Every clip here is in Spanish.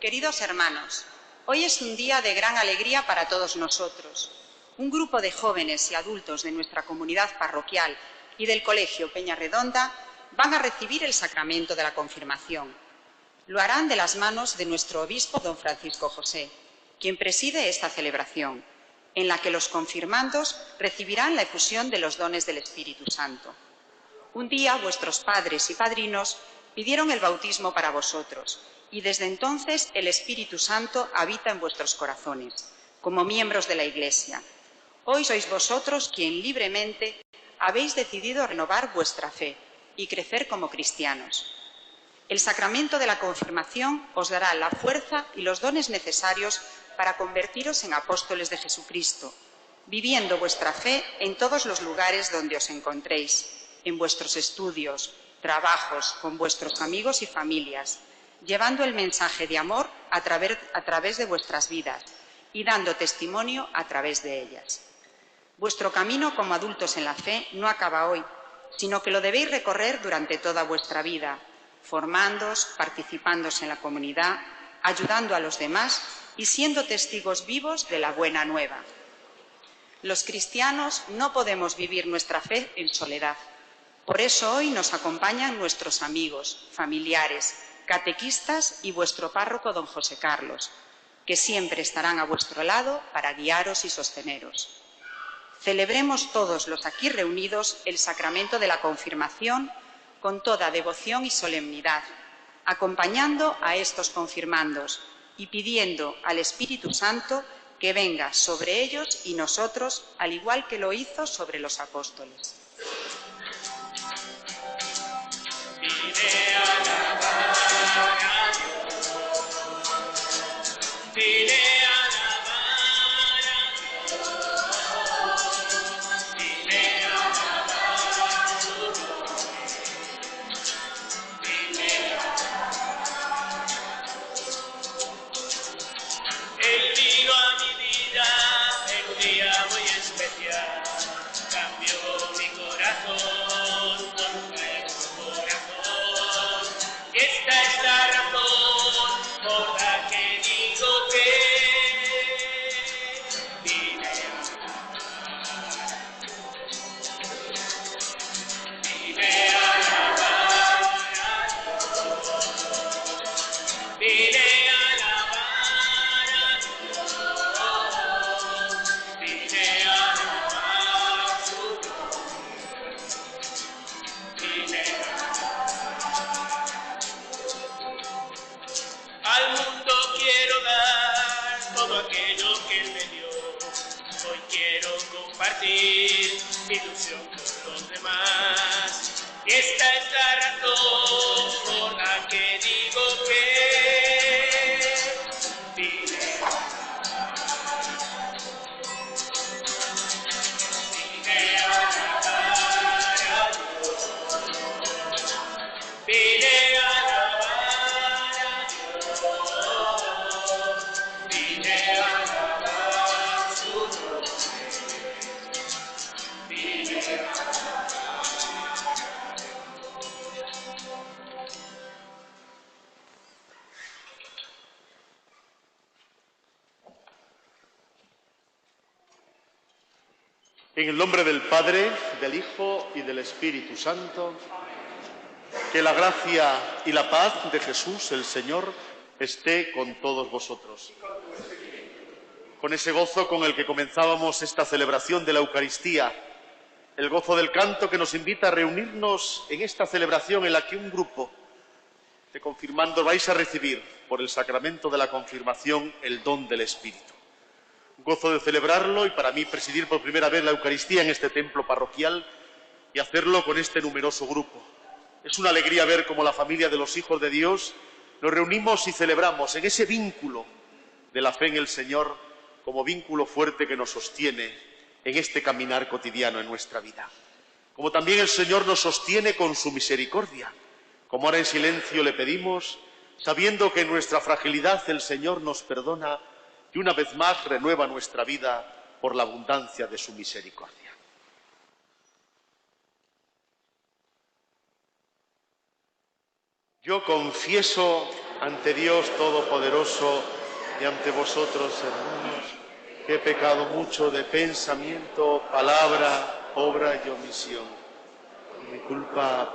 Queridos hermanos, hoy es un día de gran alegría para todos nosotros. Un grupo de jóvenes y adultos de nuestra comunidad parroquial y del Colegio Peñarredonda van a recibir el sacramento de la confirmación. Lo harán de las manos de nuestro obispo, don Francisco José, quien preside esta celebración, en la que los confirmandos recibirán la efusión de los dones del Espíritu Santo. Un día vuestros padres y padrinos pidieron el bautismo para vosotros, y desde entonces el Espíritu Santo habita en vuestros corazones, como miembros de la Iglesia. Hoy sois vosotros quien libremente habéis decidido renovar vuestra fe y crecer como cristianos. El sacramento de la confirmación os dará la fuerza y los dones necesarios para convertiros en apóstoles de Jesucristo, viviendo vuestra fe en todos los lugares donde os encontréis, en vuestros estudios, trabajos, con vuestros amigos y familias, llevando el mensaje de amor a través de vuestras vidas y dando testimonio a través de ellas. Vuestro camino como adultos en la fe no acaba hoy, sino que lo debéis recorrer durante toda vuestra vida, formándoos, participándose en la comunidad, ayudando a los demás y siendo testigos vivos de la buena nueva. Los cristianos no podemos vivir nuestra fe en soledad. Por eso hoy nos acompañan nuestros amigos, familiares, catequistas y vuestro párroco don José Carlos, que siempre estarán a vuestro lado para guiaros y sosteneros. Celebremos todos los aquí reunidos el sacramento de la confirmación con toda devoción y solemnidad, acompañando a estos confirmandos y pidiendo al Espíritu Santo que venga sobre ellos y nosotros, al igual que lo hizo sobre los apóstoles. Ilusión con los demás, y esta es la razón por la que digo que vine a alabar a Dios, vine a alabar a Dios, vine a alabar su nombre. En el nombre del Padre, del Hijo y del Espíritu Santo, que la gracia y la paz de Jesús, el Señor, esté con todos vosotros. Con ese gozo con el que comenzábamos esta celebración de la Eucaristía, el gozo del canto que nos invita a reunirnos en esta celebración en la que un grupo de confirmandos vais a recibir por el sacramento de la confirmación el don del Espíritu. Un gozo de celebrarlo y para mí presidir por primera vez la Eucaristía en este templo parroquial y hacerlo con este numeroso grupo. Es una alegría ver cómo la familia de los hijos de Dios nos reunimos y celebramos en ese vínculo de la fe en el Señor como vínculo fuerte que nos sostiene en este caminar cotidiano en nuestra vida. Como también el Señor nos sostiene con su misericordia, como ahora en silencio le pedimos, sabiendo que en nuestra fragilidad el Señor nos perdona y una vez más renueva nuestra vida por la abundancia de su misericordia. Yo confieso ante Dios Todopoderoso y ante vosotros, hermanos, que he pecado mucho de pensamiento, palabra, obra y omisión.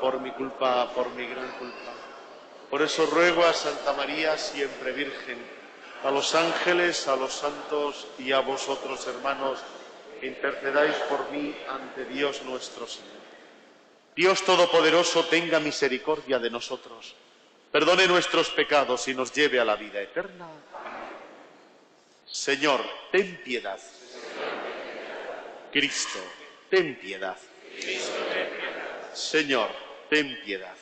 Por mi gran culpa. Por eso ruego a Santa María, siempre Virgen, a los ángeles, a los santos y a vosotros, hermanos, que intercedáis por mí ante Dios nuestro Señor. Dios Todopoderoso tenga misericordia de nosotros, perdone nuestros pecados y nos lleve a la vida eterna. Señor, ten piedad. Cristo, ten piedad. Señor, ten piedad.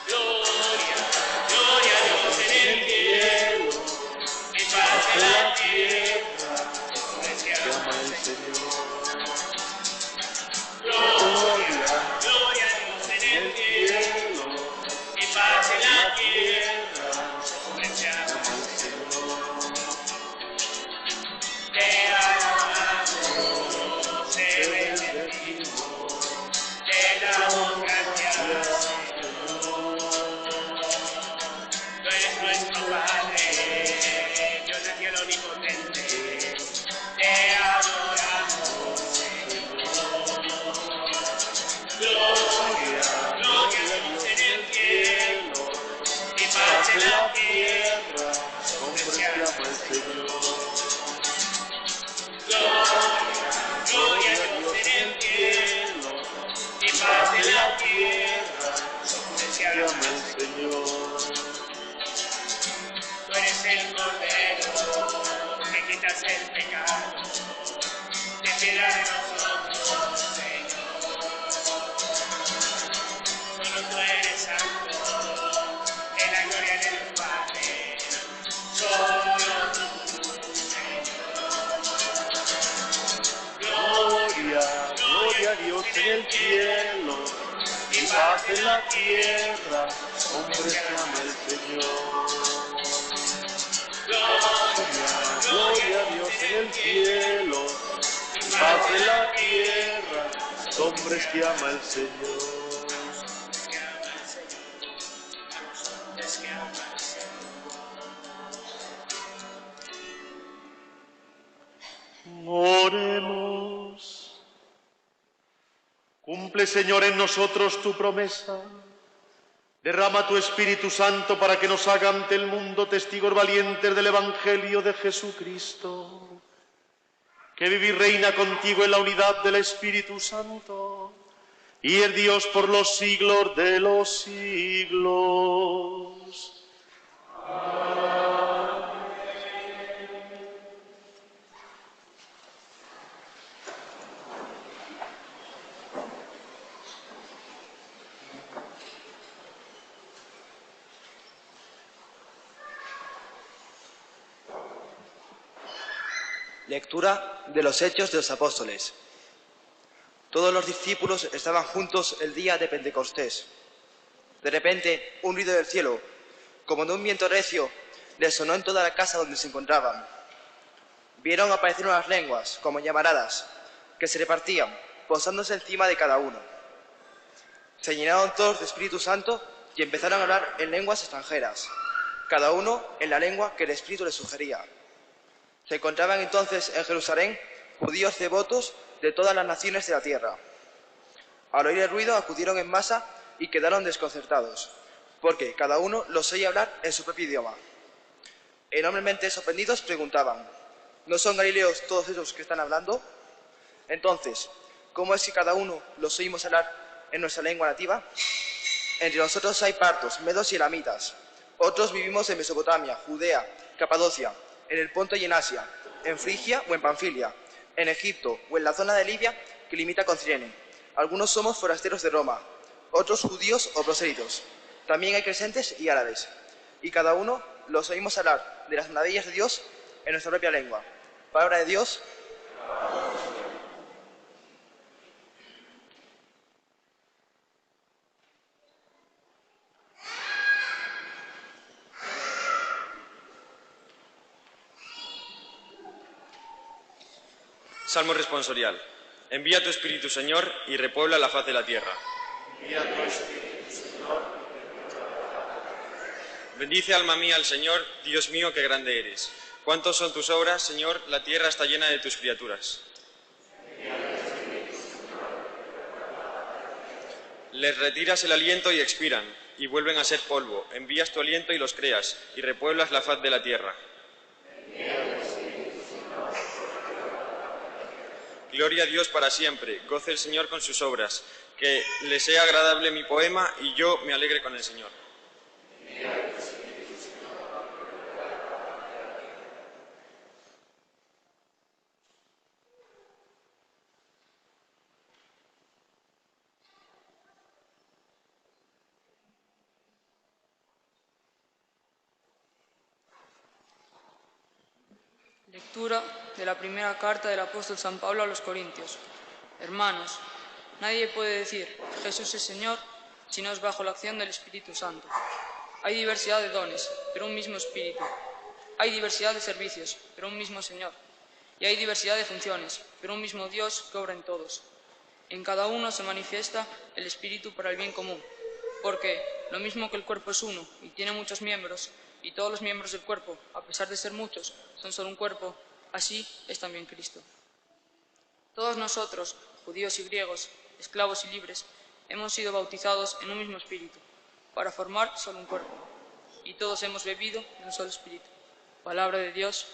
Gloria a Dios en el cielo, y paz en la tierra, que ama el Señor. Gloria a Dios en el cielo, y paz en la tierra, que ama el Señor. Te alabamos, te bendecimos, te damos gracias. Tú eres nuestro Padre, Dios del cielo omnipotente, te adoramos, Señor. Gloria a Dios en el cielo, y paz en la tierra, hombres que ama el Señor. Gloria a Dios en el cielo, y paz en la tierra, hombres que ama el Señor. Tú eres el Cordero que quitas el pecado, ten piedad de nosotros, Señor. Solo tú eres santo, en la gloria del Padre, solo tú, Señor. Gloria a Dios en el cielo, y paz en la tierra, hombres que ama el Señor. Gloria a Dios en el cielo, paz en la tierra, hombres que ama el Señor. Oremos. Cumple, Señor, en nosotros tu promesa. Derrama tu Espíritu Santo para que nos haga ante el mundo testigos valientes del Evangelio de Jesucristo, que vive y reina contigo en la unidad del Espíritu Santo, y es Dios por los siglos de los siglos. Lectura de los Hechos de los Apóstoles. Todos los discípulos estaban juntos el día de Pentecostés. De repente, un ruido del cielo, como de un viento recio, les sonó en toda la casa donde se encontraban. Vieron aparecer unas lenguas, como llamaradas, que se repartían, posándose encima de cada uno. Se llenaron todos de Espíritu Santo y empezaron a hablar en lenguas extranjeras, cada uno en la lengua que el Espíritu les sugería. Se encontraban entonces en Jerusalén judíos devotos de todas las naciones de la tierra. Al oír el ruido acudieron en masa y quedaron desconcertados, porque cada uno los oía hablar en su propio idioma. Enormemente sorprendidos preguntaban: ¿no son galileos todos esos que están hablando? Entonces, ¿cómo es que cada uno los oímos hablar en nuestra lengua nativa? Entre nosotros hay partos, medos y elamitas. Otros vivimos en Mesopotamia, Judea, Capadocia, en el Ponto y en Asia, en Frigia o en Panfilia, en Egipto o en la zona de Libia que limita con Cirene. Algunos somos forasteros de Roma, otros judíos o prosélitos. También hay crescentes y árabes. Y cada uno los oímos hablar de las maravillas de Dios en nuestra propia lengua. Palabra de Dios. Salmo responsorial. Envía tu Espíritu, Señor, y repuebla la faz de la tierra. Envía tu Espíritu, Señor, Bendice alma mía al Señor, Dios mío, qué grande eres. ¿Cuántos son tus obras, Señor? La tierra está llena de tus criaturas. Les retiras el aliento y expiran, y vuelven a ser polvo. Envías tu aliento y los creas, y repueblas la faz de la tierra. Gloria a Dios para siempre. Goce el Señor con sus obras. Que le sea agradable mi poema y yo me alegre con el Señor. Lectura de la primera carta del apóstol San Pablo a los Corintios. Hermanos, nadie puede decir Jesús es Señor si no es bajo la acción del Espíritu Santo. Hay diversidad de dones, pero un mismo Espíritu. Hay diversidad de servicios, pero un mismo Señor. Y hay diversidad de funciones, pero un mismo Dios que obra en todos. En cada uno se manifiesta el Espíritu para el bien común, porque lo mismo que el cuerpo es uno y tiene muchos miembros, y todos los miembros del cuerpo, a pesar de ser muchos, son solo un cuerpo, así es también Cristo. Todos nosotros, judíos y griegos, esclavos y libres, hemos sido bautizados en un mismo espíritu, para formar solo un cuerpo, y todos hemos bebido de un solo espíritu. Palabra de Dios.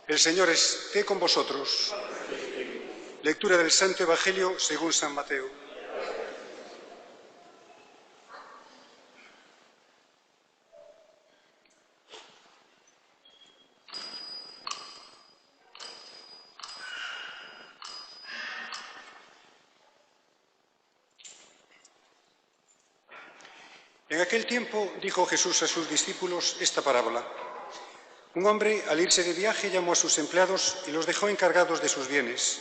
El Señor esté con vosotros. Lectura del Santo Evangelio según San Mateo. En aquel tiempo dijo Jesús a sus discípulos esta parábola. Un hombre, al irse de viaje, llamó a sus empleados y los dejó encargados de sus bienes.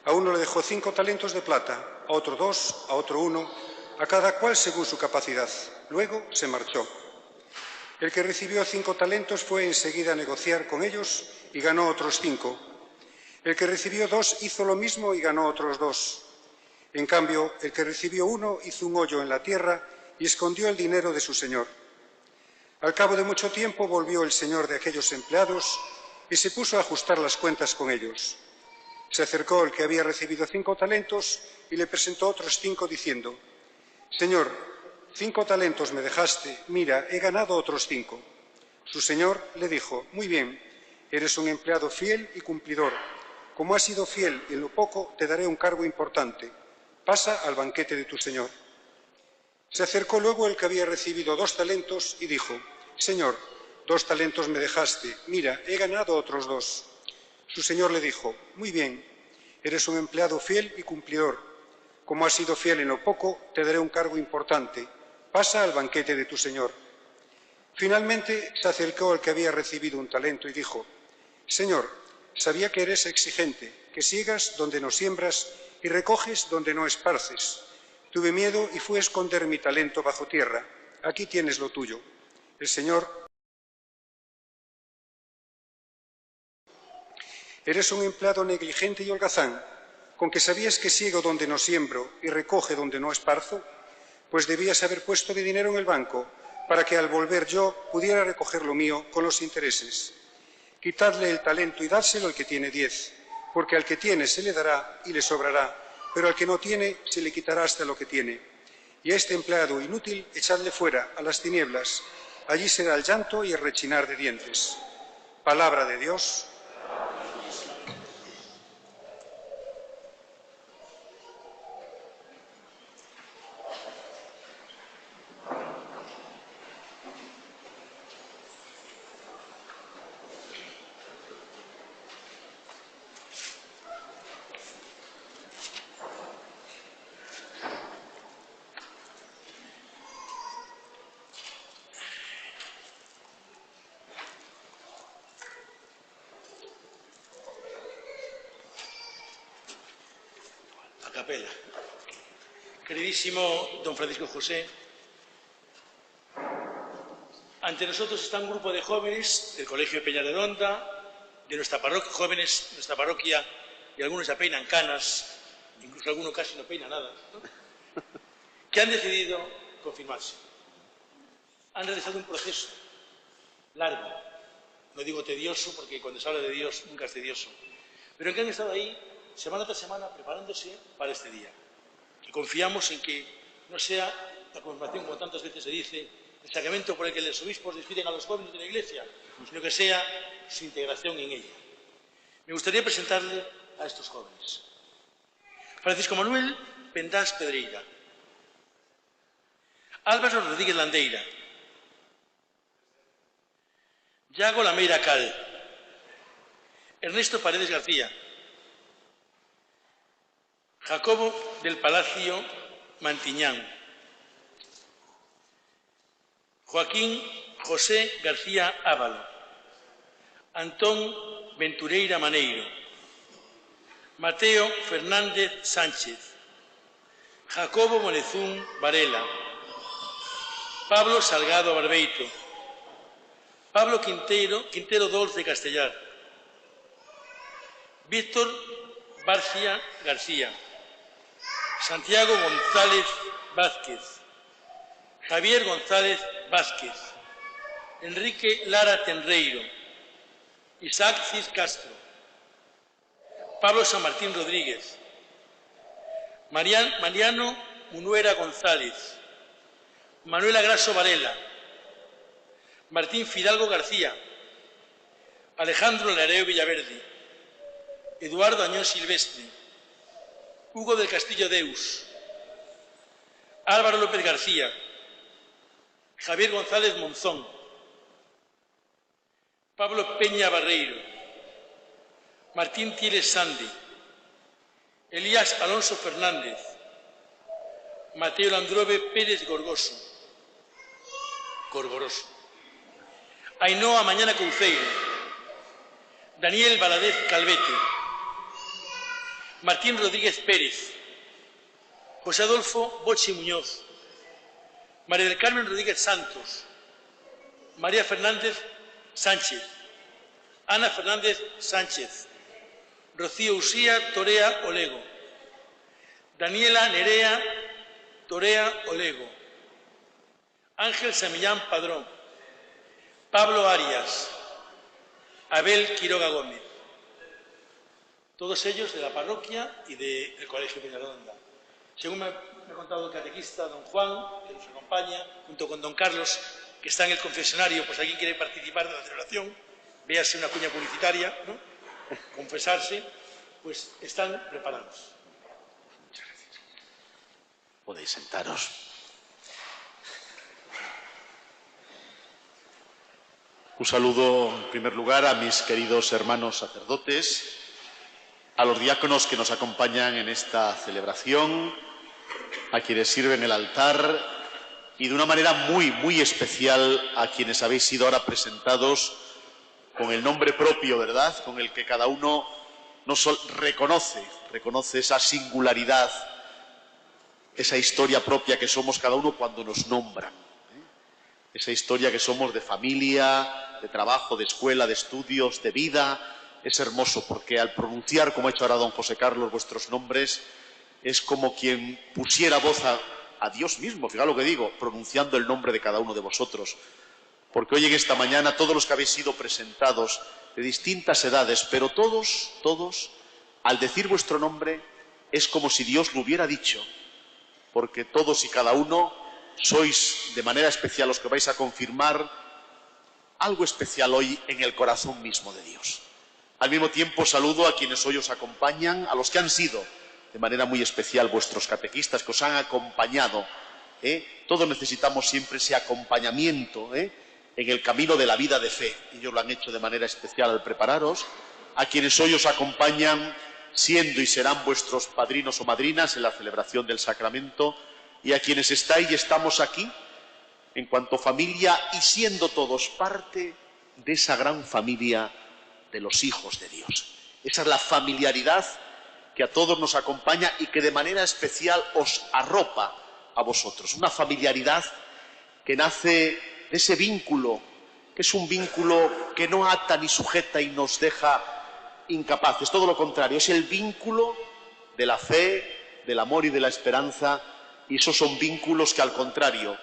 A uno le dejó 5 talentos de plata, a otro 2, a otro 1, a cada cual según su capacidad. Luego se marchó. El que recibió 5 talentos fue enseguida a negociar con ellos y ganó otros 5. El que recibió 2 hizo lo mismo y ganó otros 2. En cambio, el que recibió 1 hizo un hoyo en la tierra y escondió el dinero de su señor. Al cabo de mucho tiempo volvió el señor de aquellos empleados y se puso a ajustar las cuentas con ellos. Se acercó el que había recibido 5 talentos y le presentó otros 5 diciendo: «Señor, 5 talentos me dejaste, mira, he ganado otros 5». Su señor le dijo: «Muy bien, eres un empleado fiel y cumplidor. Como has sido fiel en lo poco, te daré un cargo importante. Pasa al banquete de tu señor». Se acercó luego el que había recibido 2 talentos y dijo: «Señor, 2 talentos me dejaste, mira, he ganado otros 2». Su señor le dijo: «Muy bien, eres un empleado fiel y cumplidor. Como has sido fiel en lo poco, te daré un cargo importante. Pasa al banquete de tu señor». Finalmente se acercó el que había recibido un talento y dijo: «Señor, sabía que eres exigente, que siegas donde no siembras y recoges donde no esparces. Tuve miedo y fui a esconder mi talento bajo tierra. Aquí tienes lo tuyo». Eres un empleado negligente y holgazán, con que sabías que siego donde no siembro y recoge donde no esparzo, pues debías haber puesto mi dinero en el banco para que al volver yo pudiera recoger lo mío con los intereses. Quitadle el talento y dárselo al que tiene 10, porque al que tiene se le dará y le sobrará, pero al que no tiene se le quitará hasta lo que tiene. Y a este empleado inútil echadle fuera, a las tinieblas. Allí será el llanto y el rechinar de dientes. Palabra de Dios. Capela. Queridísimo don Francisco José, ante nosotros está un grupo de jóvenes del Colegio de Peñarredonda, de nuestra parroquia, jóvenes de nuestra parroquia, y algunos ya peinan canas, incluso alguno casi no peina nada, ¿no? Que han decidido confirmarse. Han realizado un proceso largo, no digo tedioso, porque cuando se habla de Dios nunca es tedioso, pero en que han estado ahí semana tras semana preparándose para este día. Y confiamos en que no sea la confirmación, como tantas veces se dice, el sacramento por el que los obispos despiden a los jóvenes de la Iglesia, sino que sea su integración en ella. Me gustaría presentarle a estos jóvenes. Francisco Manuel Pendás Pedreira, Álvaro Rodríguez Landeira, Yago Lameira Cal, Ernesto Paredes García, Jacobo del Palacio Mantiñán, Joaquín José García Ávalo, Antón Ventureira Maneiro, Mateo Fernández Sánchez, Jacobo Monezún Varela, Pablo Salgado Barbeito, Pablo Quintero Dols de Castellar, Víctor Barcia García, Santiago González Vázquez, Javier González Vázquez, Enrique Lara Tenreiro, Isaac Cis Castro, Pablo San Martín Rodríguez, Mariano Munuera González, Manuela Graso Varela, Martín Fidalgo García, Alejandro Lareo Villaverde, Eduardo Añón Silvestre, Hugo del Castillo Deus, Álvaro López García, Javier González Monzón, Pablo Peña Barreiro, Martín Tieles Sande, Elías Alonso Fernández, Mateo Landrove Pérez Gorgoroso, Ainhoa Mañana Couceiro, Daniel Valadez Calvete, Martín Rodríguez Pérez, José Adolfo Bochi Muñoz, María del Carmen Rodríguez Santos, María Fernández Sánchez, Ana Fernández Sánchez, Rocío Usía Torea Olego, Daniela Nerea Torea Olego, Ángel Samillán Padrón, Pablo Arias, Abel Quiroga Gómez. Todos ellos de la parroquia y del Colegio Peñarredonda. Según me ha contado el catequista don Juan, que nos acompaña, junto con don Carlos, que está en el confesionario, pues alguien quiere participar de la celebración, véase una cuña publicitaria, ¿no? Confesarse, pues están preparados. Muchas gracias. Podéis sentaros. Un saludo, en primer lugar, a mis queridos hermanos sacerdotes, a los diáconos que nos acompañan en esta celebración, a quienes sirven el altar y de una manera muy especial a quienes habéis sido ahora presentados con el nombre propio, ¿verdad?, con el que cada uno reconoce esa singularidad, esa historia propia que somos cada uno cuando nos nombran, esa historia que somos de familia, de trabajo, de escuela, de estudios, de vida, es hermoso, porque al pronunciar, como ha hecho ahora don José Carlos, vuestros nombres, es como quien pusiera voz a Dios mismo, fijaos lo que digo, pronunciando el nombre de cada uno de vosotros. Porque hoy en esta mañana todos los que habéis sido presentados de distintas edades, pero todos, al decir vuestro nombre, es como si Dios lo hubiera dicho, porque todos y cada uno sois de manera especial los que vais a confirmar algo especial hoy en el corazón mismo de Dios. Al mismo tiempo saludo a quienes hoy os acompañan, a los que han sido de manera muy especial vuestros catequistas que os han acompañado. Todos necesitamos siempre ese acompañamiento en el camino de la vida de fe. Ellos lo han hecho de manera especial al prepararos. A quienes hoy os acompañan siendo y serán vuestros padrinos o madrinas en la celebración del sacramento, y a quienes estáis y estamos aquí en cuanto familia y siendo todos parte de esa gran familia de los hijos de Dios. Esa es la familiaridad que a todos nos acompaña y que de manera especial os arropa a vosotros. Una familiaridad que nace de ese vínculo, que es un vínculo que no ata ni sujeta y nos deja incapaces. Todo lo contrario, es el vínculo de la fe, del amor y de la esperanza, y esos son vínculos que al contrario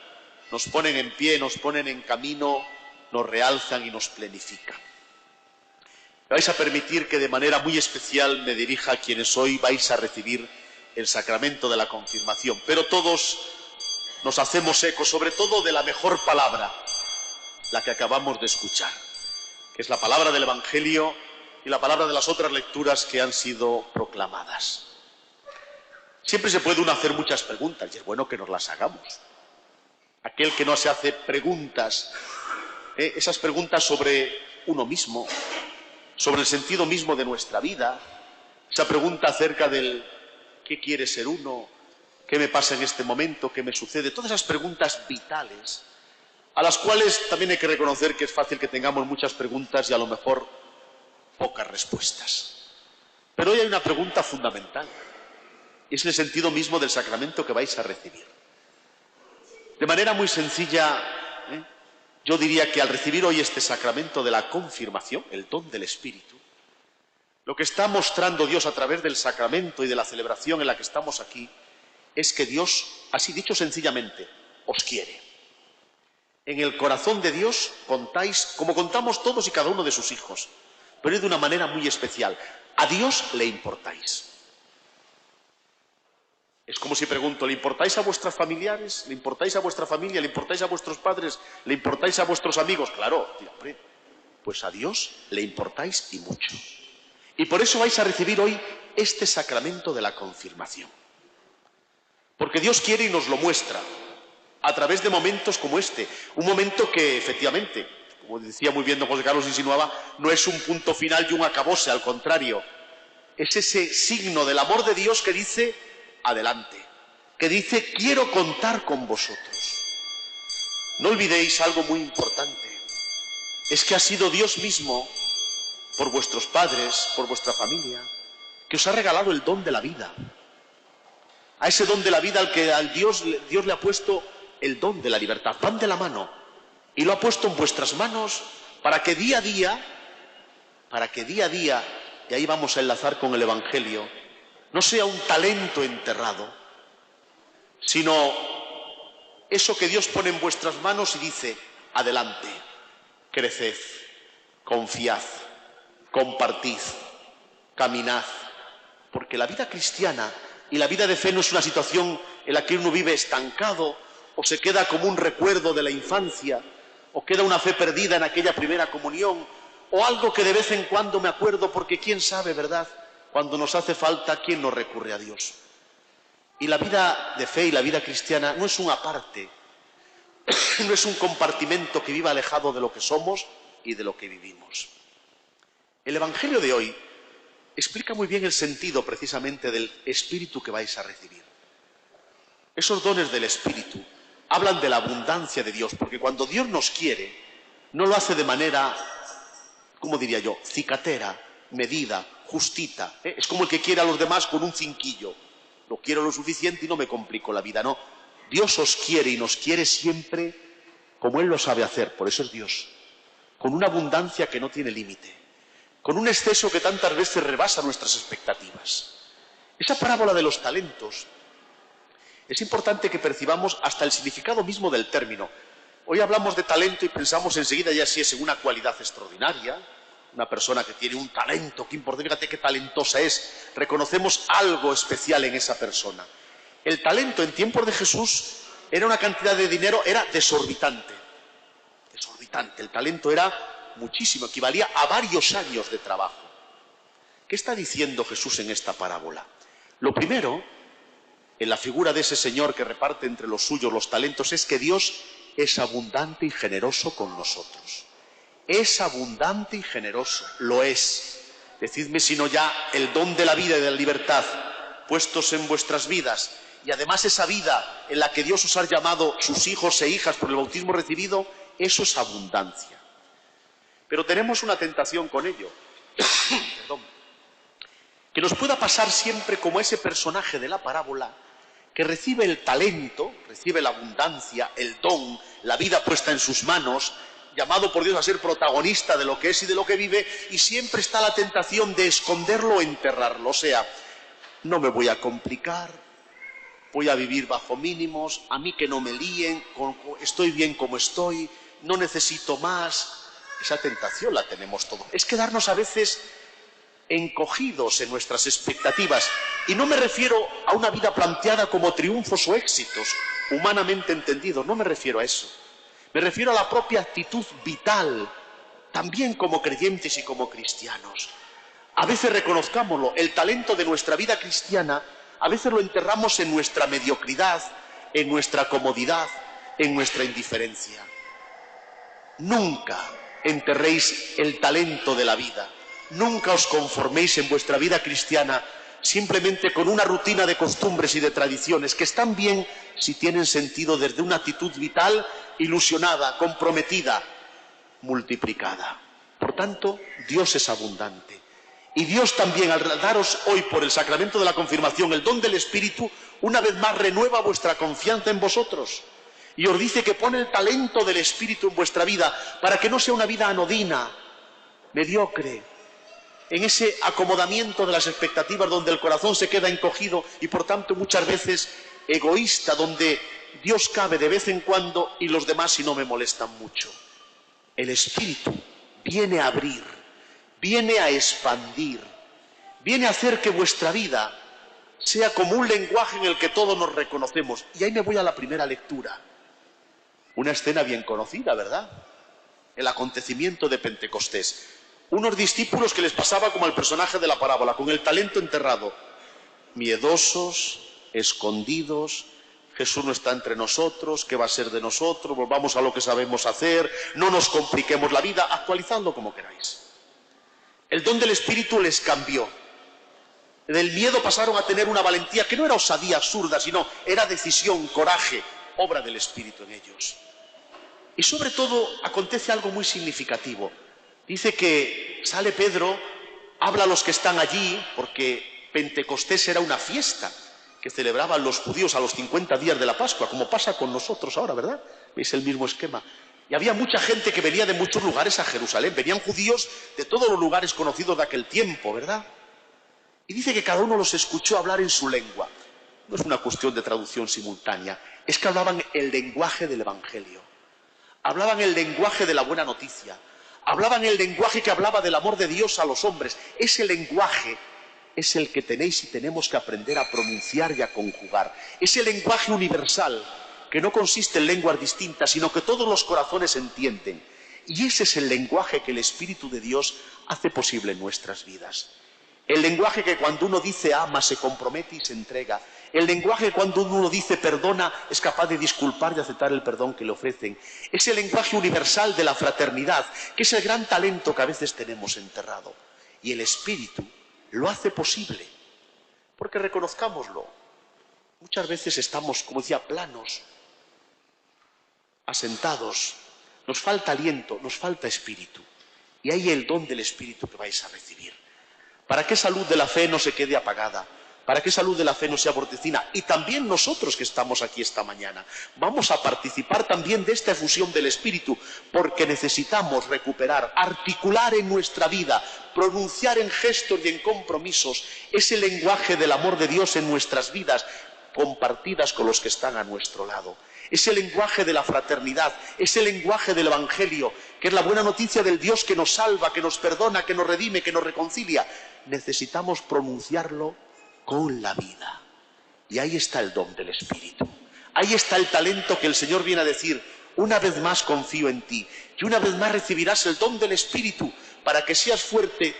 nos ponen en pie, nos ponen en camino, nos realzan y nos plenifican. Me vais a permitir que de manera muy especial me dirija a quienes hoy vais a recibir el sacramento de la confirmación, pero todos nos hacemos eco, sobre todo de la mejor palabra, la que acabamos de escuchar, que es la palabra del Evangelio y la palabra de las otras lecturas que han sido proclamadas. Siempre se puede uno hacer muchas preguntas y es bueno que nos las hagamos. Aquel que no se hace preguntas, esas preguntas sobre uno mismo, sobre el sentido mismo de nuestra vida, esa pregunta acerca del ¿qué quiere ser uno? ¿Qué me pasa en este momento? ¿Qué me sucede? Todas esas preguntas vitales, a las cuales también hay que reconocer que es fácil que tengamos muchas preguntas y a lo mejor pocas respuestas. Pero hoy hay una pregunta fundamental, y es el sentido mismo del sacramento que vais a recibir. De manera muy sencilla, yo diría que al recibir hoy este sacramento de la confirmación, el don del Espíritu, lo que está mostrando Dios a través del sacramento y de la celebración en la que estamos aquí, es que Dios, así dicho sencillamente, os quiere. En el corazón de Dios contáis, como contamos todos y cada uno de sus hijos, pero de una manera muy especial. A Dios le importáis. Es como si pregunto, ¿le importáis a vuestros familiares? ¿Le importáis a vuestra familia? ¿Le importáis a vuestros padres? ¿Le importáis a vuestros amigos? Claro, hombre, pues a Dios le importáis y mucho. Y por eso vais a recibir hoy este sacramento de la confirmación. Porque Dios quiere y nos lo muestra a través de momentos como este. Un momento que, efectivamente, como decía muy bien don José Carlos, insinuaba, no es un punto final y un acabose, al contrario. Es ese signo del amor de Dios que dice, adelante, que dice, quiero contar con vosotros. No olvidéis algo muy importante, es que ha sido Dios mismo, por vuestros padres, por vuestra familia, que os ha regalado el don de la vida. A ese don de la vida al que Dios le ha puesto el don de la libertad. Van de la mano y lo ha puesto en vuestras manos para que día a día, y ahí vamos a enlazar con el Evangelio, no sea un talento enterrado, sino eso que Dios pone en vuestras manos y dice, adelante, creced, confiad, compartid, caminad, porque la vida cristiana y la vida de fe no es una situación en la que uno vive estancado o se queda como un recuerdo de la infancia o queda una fe perdida en aquella primera comunión o algo que de vez en cuando me acuerdo porque quién sabe, ¿verdad? Cuando nos hace falta, ¿quién nos recurre a Dios? Y la vida de fe y la vida cristiana no es un aparte, no es un compartimento que viva alejado de lo que somos y de lo que vivimos. El Evangelio de hoy explica muy bien el sentido precisamente del Espíritu que vais a recibir. Esos dones del Espíritu hablan de la abundancia de Dios, porque cuando Dios nos quiere, no lo hace de manera, ¿cómo diría yo?, cicatera, medida, justita. Es como el que quiere a los demás con un cinquillo. Lo quiero lo suficiente y no me complico la vida. No, Dios os quiere y nos quiere siempre como Él lo sabe hacer, por eso es Dios, con una abundancia que no tiene límite, con un exceso que tantas veces rebasa nuestras expectativas. Esa parábola de los talentos, es importante que percibamos hasta el significado mismo del término. Hoy hablamos de talento y pensamos enseguida ya si es una cualidad extraordinaria, una persona que tiene un talento, qué importante, fíjate qué talentosa es, reconocemos algo especial en esa persona. El talento en tiempos de Jesús era una cantidad de dinero, era desorbitante, el talento era muchísimo, equivalía a varios años de trabajo. ¿Qué está diciendo Jesús en esta parábola? Lo primero, en la figura de ese señor que reparte entre los suyos los talentos, es que Dios es abundante y generoso con nosotros. Es abundante y generoso, lo es. Decidme si no ya el don de la vida y de la libertad puestos en vuestras vidas, y además esa vida en la que Dios os ha llamado sus hijos e hijas por el bautismo recibido, eso es abundancia. Pero tenemos una tentación con ello. Perdón. Que nos pueda pasar siempre como ese personaje de la parábola que recibe el talento, recibe la abundancia, el don, la vida puesta en sus manos, llamado por Dios a ser protagonista de lo que es y de lo que vive, y siempre está la tentación de esconderlo o enterrarlo. O sea, no me voy a complicar, voy a vivir bajo mínimos, a mí que no me líen, estoy bien como estoy, no necesito más. Esa tentación la tenemos todos. Es quedarnos a veces encogidos en nuestras expectativas, y no me refiero a una vida planteada como triunfos o éxitos, humanamente entendido, no me refiero a eso. Me refiero a la propia actitud vital, también como creyentes y como cristianos. A veces reconozcámoslo, el talento de nuestra vida cristiana, a veces lo enterramos en nuestra mediocridad, en nuestra comodidad, en nuestra indiferencia. Nunca enterréis el talento de la vida. Nunca os conforméis en vuestra vida cristiana simplemente con una rutina de costumbres y de tradiciones que están bien si tienen sentido desde una actitud vital, ilusionada, comprometida, multiplicada. Por tanto, Dios es abundante. Y Dios también, al daros hoy por el sacramento de la confirmación el don del Espíritu, una vez más renueva vuestra confianza en vosotros. Y os dice que pone el talento del Espíritu en vuestra vida para que no sea una vida anodina, mediocre, en ese acomodamiento de las expectativas donde el corazón se queda encogido y por tanto muchas veces egoísta, donde Dios cabe de vez en cuando y los demás si no me molestan mucho. El Espíritu viene a abrir, viene a expandir, viene a hacer que vuestra vida sea como un lenguaje en el que todos nos reconocemos. Y ahí me voy a la primera lectura. Una escena bien conocida, ¿verdad? El acontecimiento de Pentecostés. Unos discípulos que les pasaba como al personaje de la parábola, con el talento enterrado, miedosos, escondidos. Jesús no está entre nosotros, ¿qué va a ser de nosotros? Volvamos a lo que sabemos hacer, no nos compliquemos la vida, actualizadlo como queráis. El don del Espíritu les cambió. Del miedo pasaron a tener una valentía que no era osadía absurda, sino era decisión, coraje, obra del Espíritu en ellos. Y sobre todo acontece algo muy significativo. Dice que sale Pedro, habla a los que están allí, porque Pentecostés era una fiesta que celebraban los judíos a los 50 días de la Pascua, como pasa con nosotros ahora, ¿verdad? Es el mismo esquema. Y había mucha gente que venía de muchos lugares a Jerusalén, venían judíos de todos los lugares conocidos de aquel tiempo, ¿verdad? Y dice que cada uno los escuchó hablar en su lengua. No es una cuestión de traducción simultánea, es que hablaban el lenguaje del Evangelio, hablaban el lenguaje de la buena noticia, hablaban el lenguaje que hablaba del amor de Dios a los hombres. Ese lenguaje es el que tenéis y tenemos que aprender a pronunciar y a conjugar. Ese lenguaje universal que no consiste en lenguas distintas, sino que todos los corazones entienden. Y ese es el lenguaje que el Espíritu de Dios hace posible en nuestras vidas. El lenguaje que cuando uno dice ama, se compromete y se entrega. El lenguaje que cuando uno dice perdona, es capaz de disculpar y aceptar el perdón que le ofrecen. Es el lenguaje universal de la fraternidad, que es el gran talento que a veces tenemos enterrado. Y el Espíritu lo hace posible, porque reconozcámoslo. Muchas veces estamos, como decía, planos, asentados, nos falta aliento, nos falta espíritu. Y ahí el don del Espíritu que vais a recibir. Para que esa luz de la fe no se quede apagada, para que esa luz de la fe no sea mortecina. Y también nosotros que estamos aquí esta mañana vamos a participar también de esta efusión del Espíritu, porque necesitamos recuperar, articular en nuestra vida, pronunciar en gestos y en compromisos ese lenguaje del amor de Dios en nuestras vidas, compartidas con los que están a nuestro lado. Ese lenguaje de la fraternidad, ese lenguaje del Evangelio, que es la buena noticia del Dios que nos salva, que nos perdona, que nos redime, que nos reconcilia. Necesitamos pronunciarlo con la vida. Y ahí está el don del Espíritu. Ahí está el talento que el Señor viene a decir: una vez más confío en ti, y una vez más recibirás el don del Espíritu para que seas fuerte,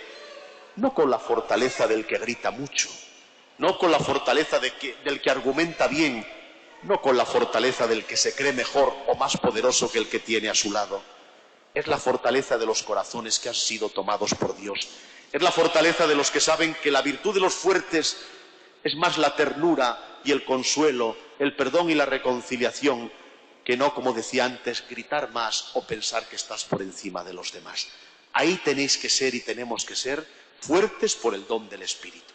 no con la fortaleza del que grita mucho, no con la fortaleza del que argumenta bien, no con la fortaleza del que se cree mejor o más poderoso que el que tiene a su lado. Es la fortaleza de los corazones que han sido tomados por Dios. Es la fortaleza de los que saben que la virtud de los fuertes es más la ternura y el consuelo, el perdón y la reconciliación, que no, como decía antes, gritar más o pensar que estás por encima de los demás. Ahí tenéis que ser y tenemos que ser fuertes por el don del Espíritu.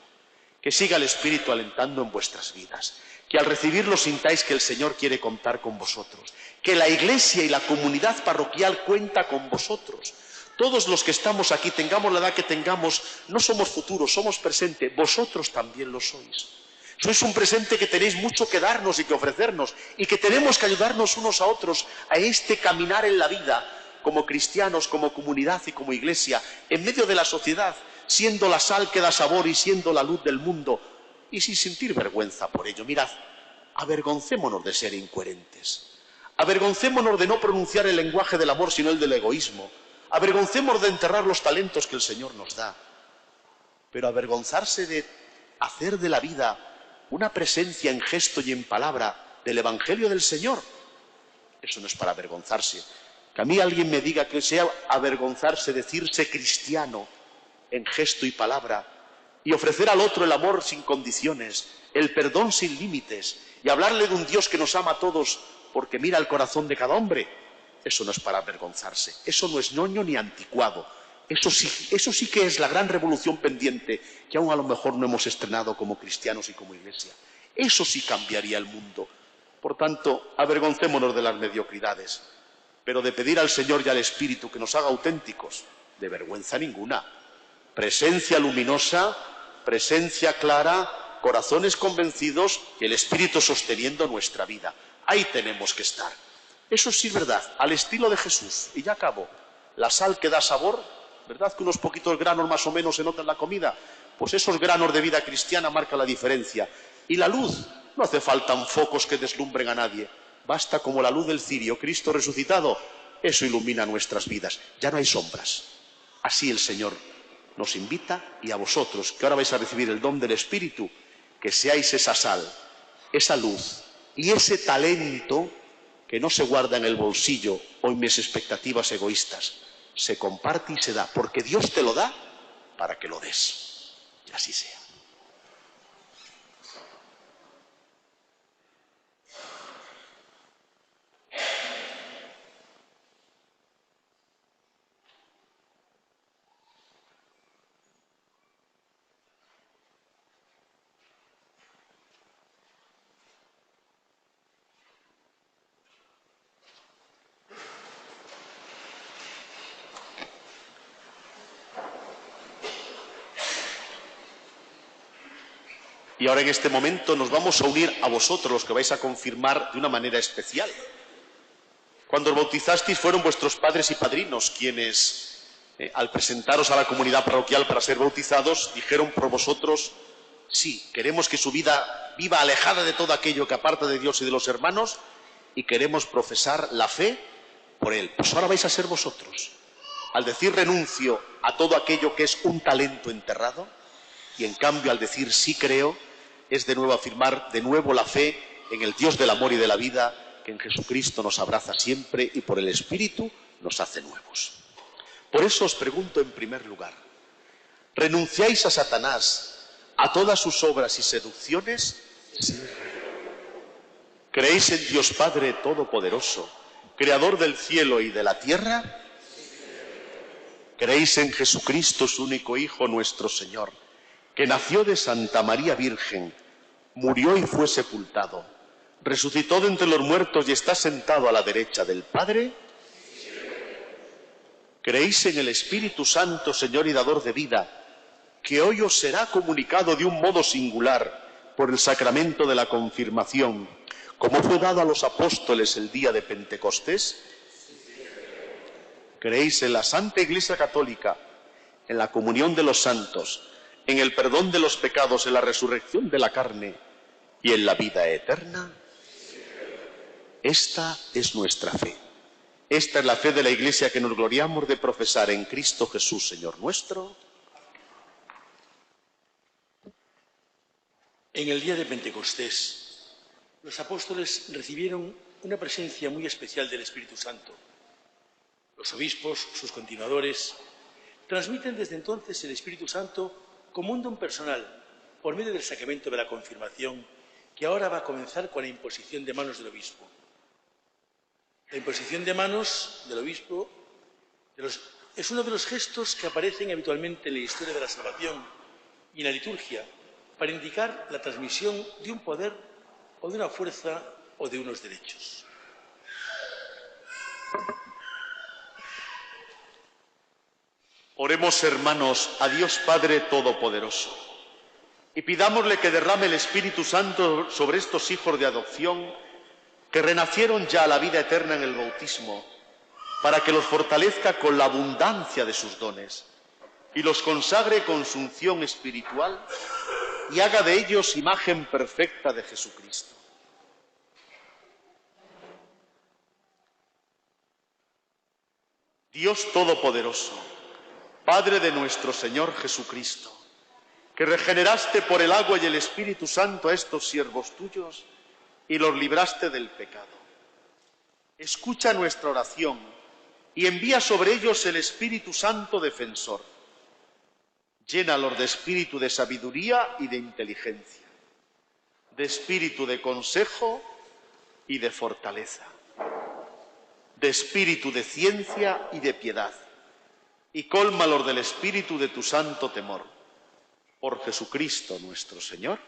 Que siga el Espíritu alentando en vuestras vidas. Que al recibirlo sintáis que el Señor quiere contar con vosotros. Que la Iglesia y la comunidad parroquial cuenta con vosotros. Todos los que estamos aquí, tengamos la edad que tengamos, no somos futuros, somos presente. Vosotros también lo sois. Sois un presente que tenéis mucho que darnos y que ofrecernos, y que tenemos que ayudarnos unos a otros a este caminar en la vida, como cristianos, como comunidad y como Iglesia, en medio de la sociedad, siendo la sal que da sabor y siendo la luz del mundo, y sin sentir vergüenza por ello. Mirad, avergoncémonos de ser incoherentes, avergoncémonos de no pronunciar el lenguaje del amor sino el del egoísmo, avergoncémonos de enterrar los talentos que el Señor nos da, pero avergonzarse de hacer de la vida una presencia en gesto y en palabra del Evangelio del Señor, eso no es para avergonzarse. Que a mí alguien me diga que sea avergonzarse decirse cristiano en gesto y palabra, y ofrecer al otro el amor sin condiciones, el perdón sin límites, y hablarle de un Dios que nos ama a todos porque mira el corazón de cada hombre, eso no es para avergonzarse, eso no es ñoño ni anticuado, eso sí que es la gran revolución pendiente que aún a lo mejor no hemos estrenado como cristianos y como Iglesia. Eso sí cambiaría el mundo. Por tanto, avergoncémonos de las mediocridades, pero de pedir al Señor y al Espíritu que nos haga auténticos, de vergüenza ninguna. Presencia luminosa, presencia clara, corazones convencidos y el Espíritu sosteniendo nuestra vida. Ahí tenemos que estar. Eso sí es verdad, al estilo de Jesús. Y ya acabo. La sal que da sabor, ¿verdad que unos poquitos granos más o menos se notan en la comida? Pues esos granos de vida cristiana marcan la diferencia. Y la luz, no hace falta focos que deslumbren a nadie. Basta como la luz del cirio, Cristo resucitado. Eso ilumina nuestras vidas. Ya no hay sombras. Así el Señor nos invita, y a vosotros, que ahora vais a recibir el don del Espíritu, que seáis esa sal, esa luz y ese talento que no se guarda en el bolsillo o en mis expectativas egoístas, se comparte y se da, porque Dios te lo da para que lo des. Y así sea. Y ahora en este momento nos vamos a unir a vosotros, los que vais a confirmar de una manera especial. Cuando os bautizasteis fueron vuestros padres y padrinos quienes, al presentaros a la comunidad parroquial para ser bautizados, dijeron por vosotros: sí, queremos que su vida viva alejada de todo aquello que aparta de Dios y de los hermanos, y queremos profesar la fe por Él. Pues ahora vais a ser vosotros. Al decir renuncio a todo aquello que es un talento enterrado, y en cambio al decir sí creo, es de nuevo afirmar de nuevo la fe en el Dios del amor y de la vida, que en Jesucristo nos abraza siempre y por el Espíritu nos hace nuevos. Por eso os pregunto en primer lugar, ¿renunciáis a Satanás, a todas sus obras y seducciones? Sí. ¿Creéis en Dios Padre Todopoderoso, Creador del cielo y de la tierra? ¿Creéis en Jesucristo, su único Hijo, nuestro Señor, que nació de Santa María Virgen, murió y fue sepultado, resucitó de entre los muertos y está sentado a la derecha del Padre? ¿Creéis en el Espíritu Santo, Señor y dador de vida, que hoy os será comunicado de un modo singular por el sacramento de la confirmación, como fue dado a los apóstoles el día de Pentecostés? ¿Creéis en la Santa Iglesia Católica, en la comunión de los santos, en el perdón de los pecados, en la resurrección de la carne y en la vida eterna? Esta es nuestra fe. Esta es la fe de la Iglesia que nos gloriamos de profesar en Cristo Jesús, Señor nuestro. En el día de Pentecostés, los apóstoles recibieron una presencia muy especial del Espíritu Santo. Los obispos, sus continuadores, transmiten desde entonces el Espíritu Santo como un don personal por medio del sacramento de la confirmación, que ahora va a comenzar con la imposición de manos del obispo. La imposición de manos del obispo es uno de los gestos que aparecen habitualmente en la historia de la salvación y en la liturgia para indicar la transmisión de un poder o de una fuerza o de unos derechos. Oremos, hermanos, a Dios Padre Todopoderoso y pidámosle que derrame el Espíritu Santo sobre estos hijos de adopción que renacieron ya a la vida eterna en el bautismo, para que los fortalezca con la abundancia de sus dones y los consagre con su unción espiritual y haga de ellos imagen perfecta de Jesucristo. Dios Todopoderoso, Padre de nuestro Señor Jesucristo, que regeneraste por el agua y el Espíritu Santo a estos siervos tuyos y los libraste del pecado. Escucha nuestra oración y envía sobre ellos el Espíritu Santo defensor. Llénalos de espíritu de sabiduría y de inteligencia, de espíritu de consejo y de fortaleza, de espíritu de ciencia y de piedad, y cólmalos del espíritu de tu santo temor. Por Jesucristo nuestro Señor.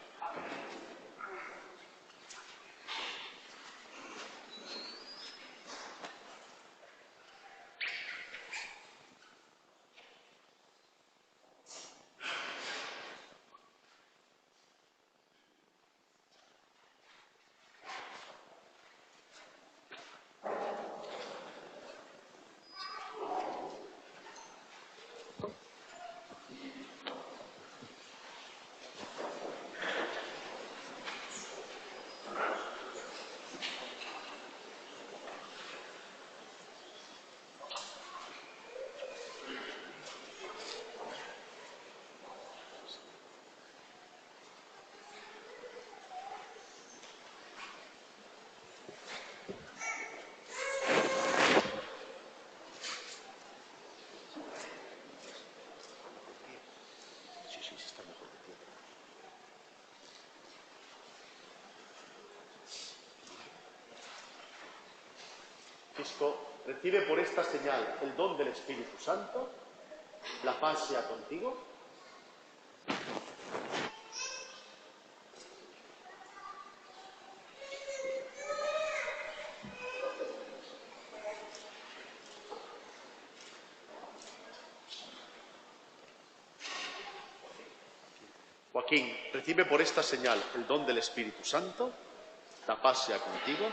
Francisco, recibe por esta señal el don del Espíritu Santo. La paz sea contigo. Joaquín, recibe por esta señal el don del Espíritu Santo. La paz sea contigo.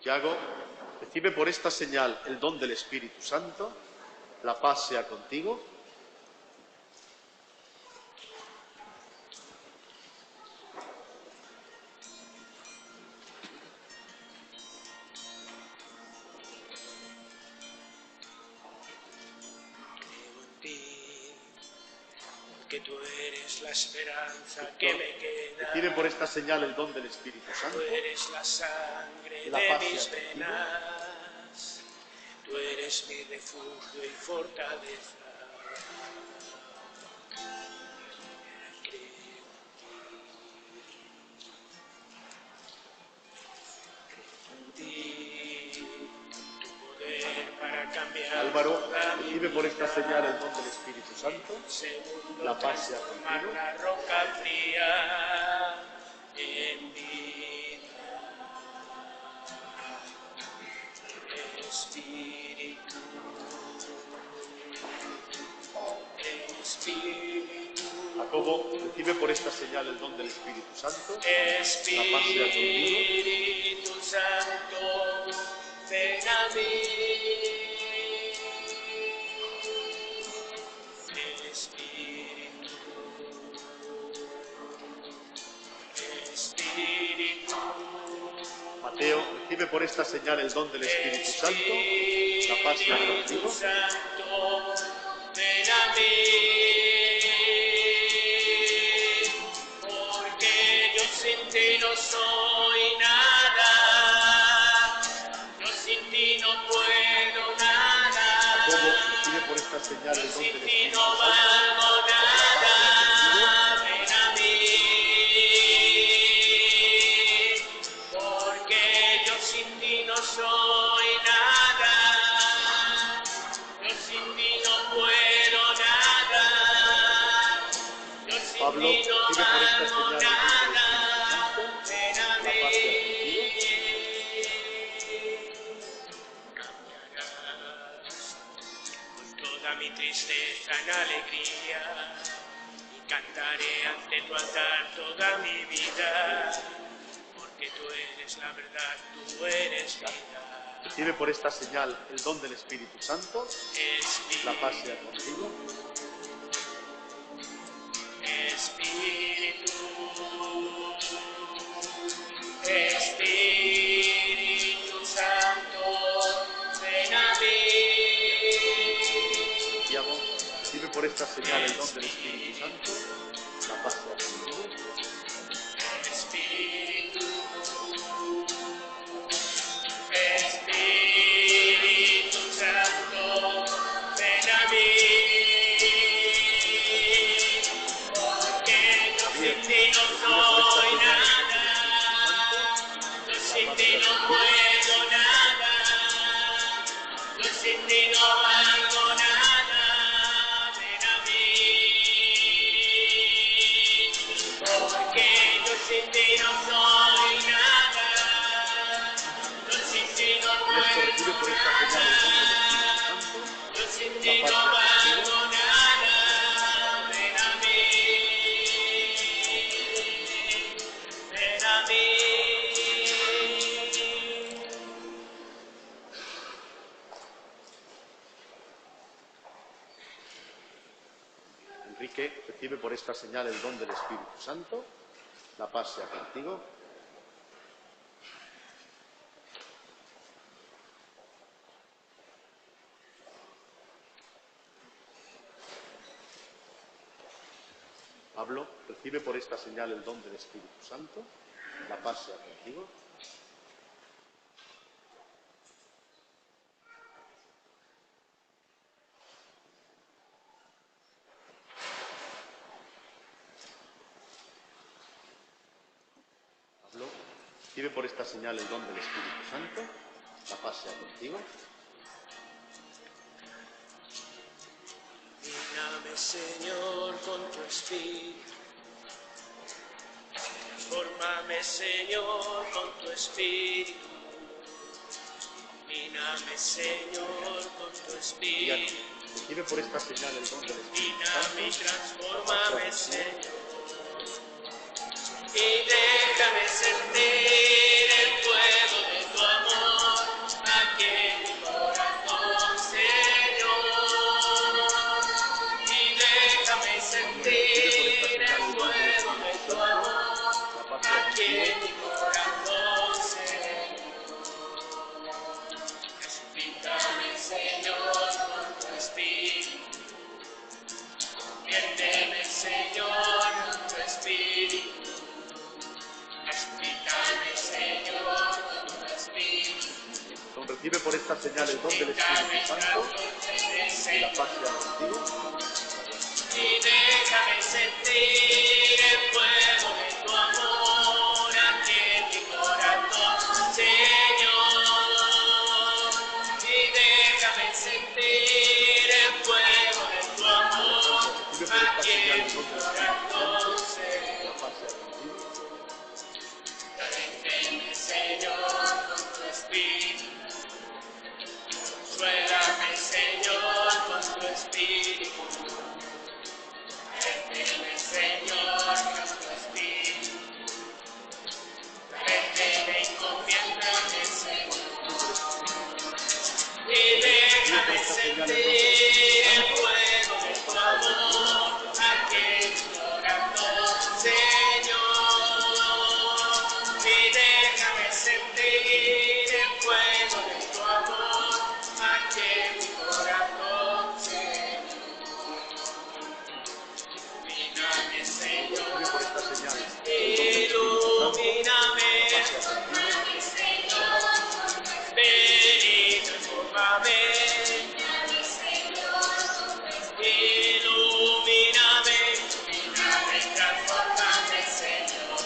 Yago, recibe por esta señal el don del Espíritu Santo. La paz sea contigo. Que tú eres la esperanza que me queda. Recibe por esta señal el don del Espíritu Santo. Tú eres la sangre La de paz mis sea contigo. venas. Tú eres mi refugio y fortaleza. Álvaro, recibe por esta señal el don del Espíritu Santo. La paz sea contigo. La roca fría en vida. Espíritu, Espíritu. Jacobo, recibe por esta señal el don del Espíritu Santo. La paz sea contigo. Espíritu Santo, ven a mí. Espíritu, Espíritu. Mateo, recibe por esta señal el don del Espíritu Santo. La paz sea contigo. Santo, ven a mí. Porque yo sin ti no soy nada. Yo sin ti no puedo nada. Jacobo, recibe por esta señal el don del Sin ti Espíritu no Santo. valgo nada. Ven a mí. Porque yo sin ti no soy nada. Yo sin ti no puedo nada. Yo sin Pablo, ti no recibe por esta valgo señal el don del nada. Espíritu Santo. Ven a La paz sea contigo. Cambiarás con toda mi tristeza en alegría y cantaré ante tu altar toda mi vida, porque tú eres la verdad, tú eres vida. Recibe por esta señal el don del Espíritu Santo. La paz sea contigo. Espíritu, Espíritu Santo, ven a mí. Santiago, recibe por esta señal el don del Espíritu Santo. La paz sea contigo. Espíritu, Espíritu Santo, ven a mí. Porque yo sin ti no soy nada. Yo sin ti no puedo nada. Yo sin ti no valgo nada. Ven a mí. Porque yo sin ti no soy nada. Yo sin ti no Esto recibe puedo por esta señal el don del Espíritu Santo. yo sin La ti paz no sea valgo contigo. nada, ven a mí, ven a mí. Enrique, recibe por esta señal el don del Espíritu Santo. La paz sea contigo. Pablo, recibe por esta señal el don del Espíritu Santo. La paz sea contigo. Pablo, recibe por esta señal el don del Espíritu Santo. La paz sea contigo. Lléname, Señor, con tu espíritu. Transfórmame, Señor, con tu espíritu. Lléname, Señor, con tu Diana, espíritu. recibe por esta señal el don del Espíritu Lléname y Santo. transfórmame, Señor. Y déjame sentir el fuego de tu amor aquí en mi corazón, Señor. Y déjame sentir el fuego de tu amor aquí en mi corazón, Señor. Explícame, Señor, con tu espíritu. Conviérteme, Señor, con tu espíritu. Explícame, Señor, con tu espíritu. Recibe por esta señal el don del Espíritu Santo. La paz sea contigo. Y déjame sentir el fuego de tu amor aquí en mi corazón, Señor. Y déjame déjame sentir el fuego de tu amor aquí en mi corazón, Señor. Préndeme, Señor, con tu espíritu. Suélame, Señor, con tu espíritu. Préndeme, Señor, con tu espíritu. Préndeme y conviérteme, Señor. Y déjame sentir el fuego de tu amor aquí en mi corazón, Señor. Y déjame sentir el fuego de tu amor aquí en mi corazón, Señor. Ilumíname, Señor. Ilumíname, Señor. Espíritu, infórmame. Ilumíname, ilumíname, transfórmame, Señor.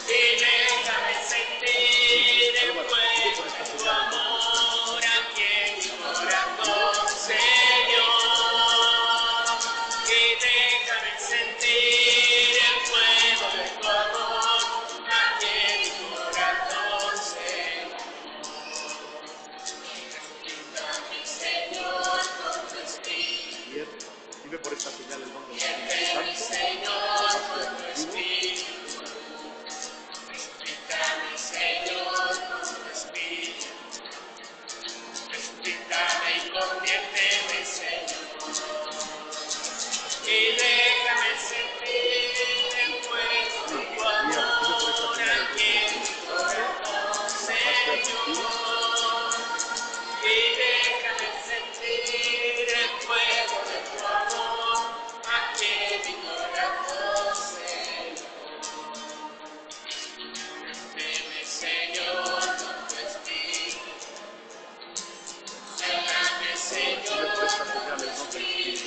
Y déjame sentir el fuego de tu amor aquí en mi corazón, Señor. Y déjame sentir el fuego de tu amor aquí en mi corazón, Señor. Resucítame, Señor, con tu espíritu. Vive por esta señal el nombre de Resucítame, Señor, con tu espíritu. Resucítame, Señor, con tu espíritu. Resucítame y conviérteme, Señor. Y déjame sentir el fuego de tu amor aquí en mi corazón, Señor. Y déjame sentir el fuego de tu amor aquí en mi corazón, Señor. Préndeme, Señor, con tu espíritu. Suélame, Señor, con tu espíritu.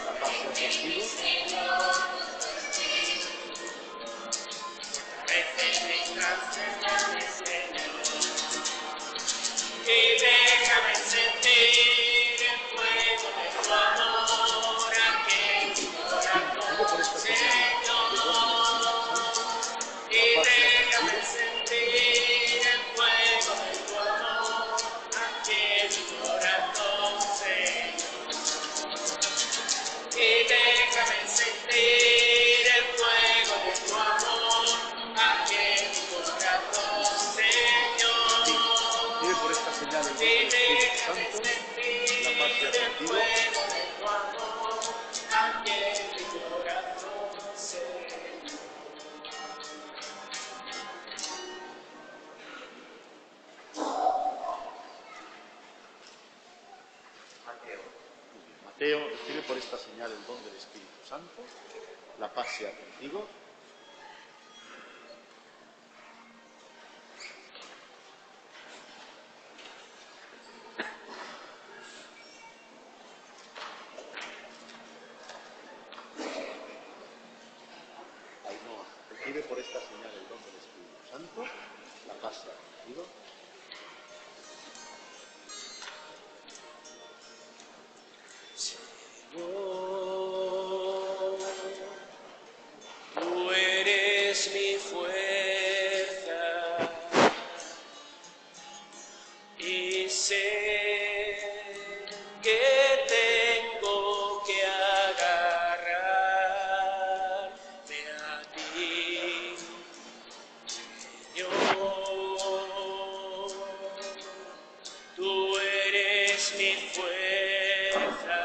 Préndeme, Señor, con tu espíritu. Préndeme y transfórmame, Señor. Y déjame sentir el fuego de tu amor aquí en mi corazón, Señor. Y déjame sentir el fuego de tu amor aquí en mi corazón, Señor. Y déjame sentir el fuego de tu amor aquí en mi corazón, Señor. Vive por esta señal el Y nombre del Espíritu déjame Santo. sentir La paz sea el contigo. fuego de tu amor aquí en mi corazón, Señor. Mateo, recibe por esta señal el don del Espíritu Santo. La paz sea contigo. Ainhoa, recibe por esta señal el don del Espíritu Santo. La paz sea contigo. Tú eres mi fuerza y sé que tengo que agarrarme a ti, Señor. Tú eres mi fuerza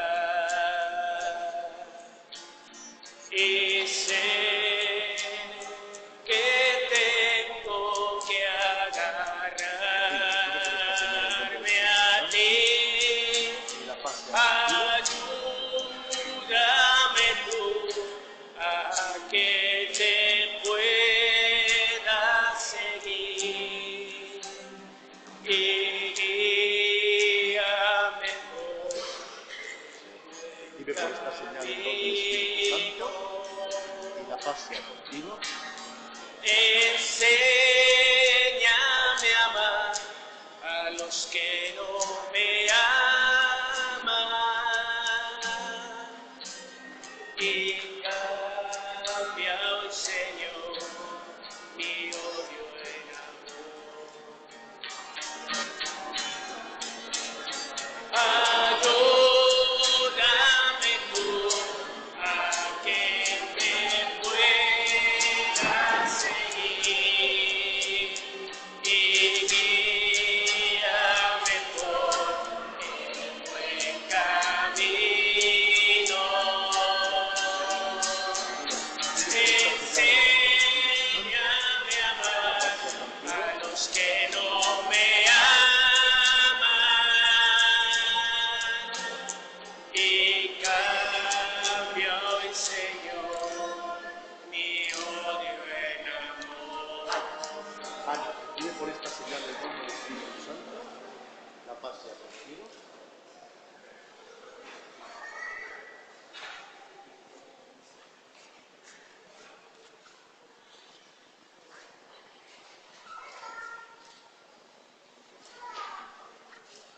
y sé que tengo que agarrarme a ti. Y la paz sea Ayúdame tú a que te pueda seguir y guíame por Vive por esta señal el don del Espíritu Santo. Y la paz sea contigo. enséñame a amar a los que no me aman y cambia, oh Señor, mi odio en amor. Ayúdame tú a que me pueda seguir y guíame por el buen camino. Enséñame a amar a los que no me aman y cambia hoy, Señor, mi odio en amor. Ana, recibe por esta señal del don del Espíritu Santo, la paz sea contigo.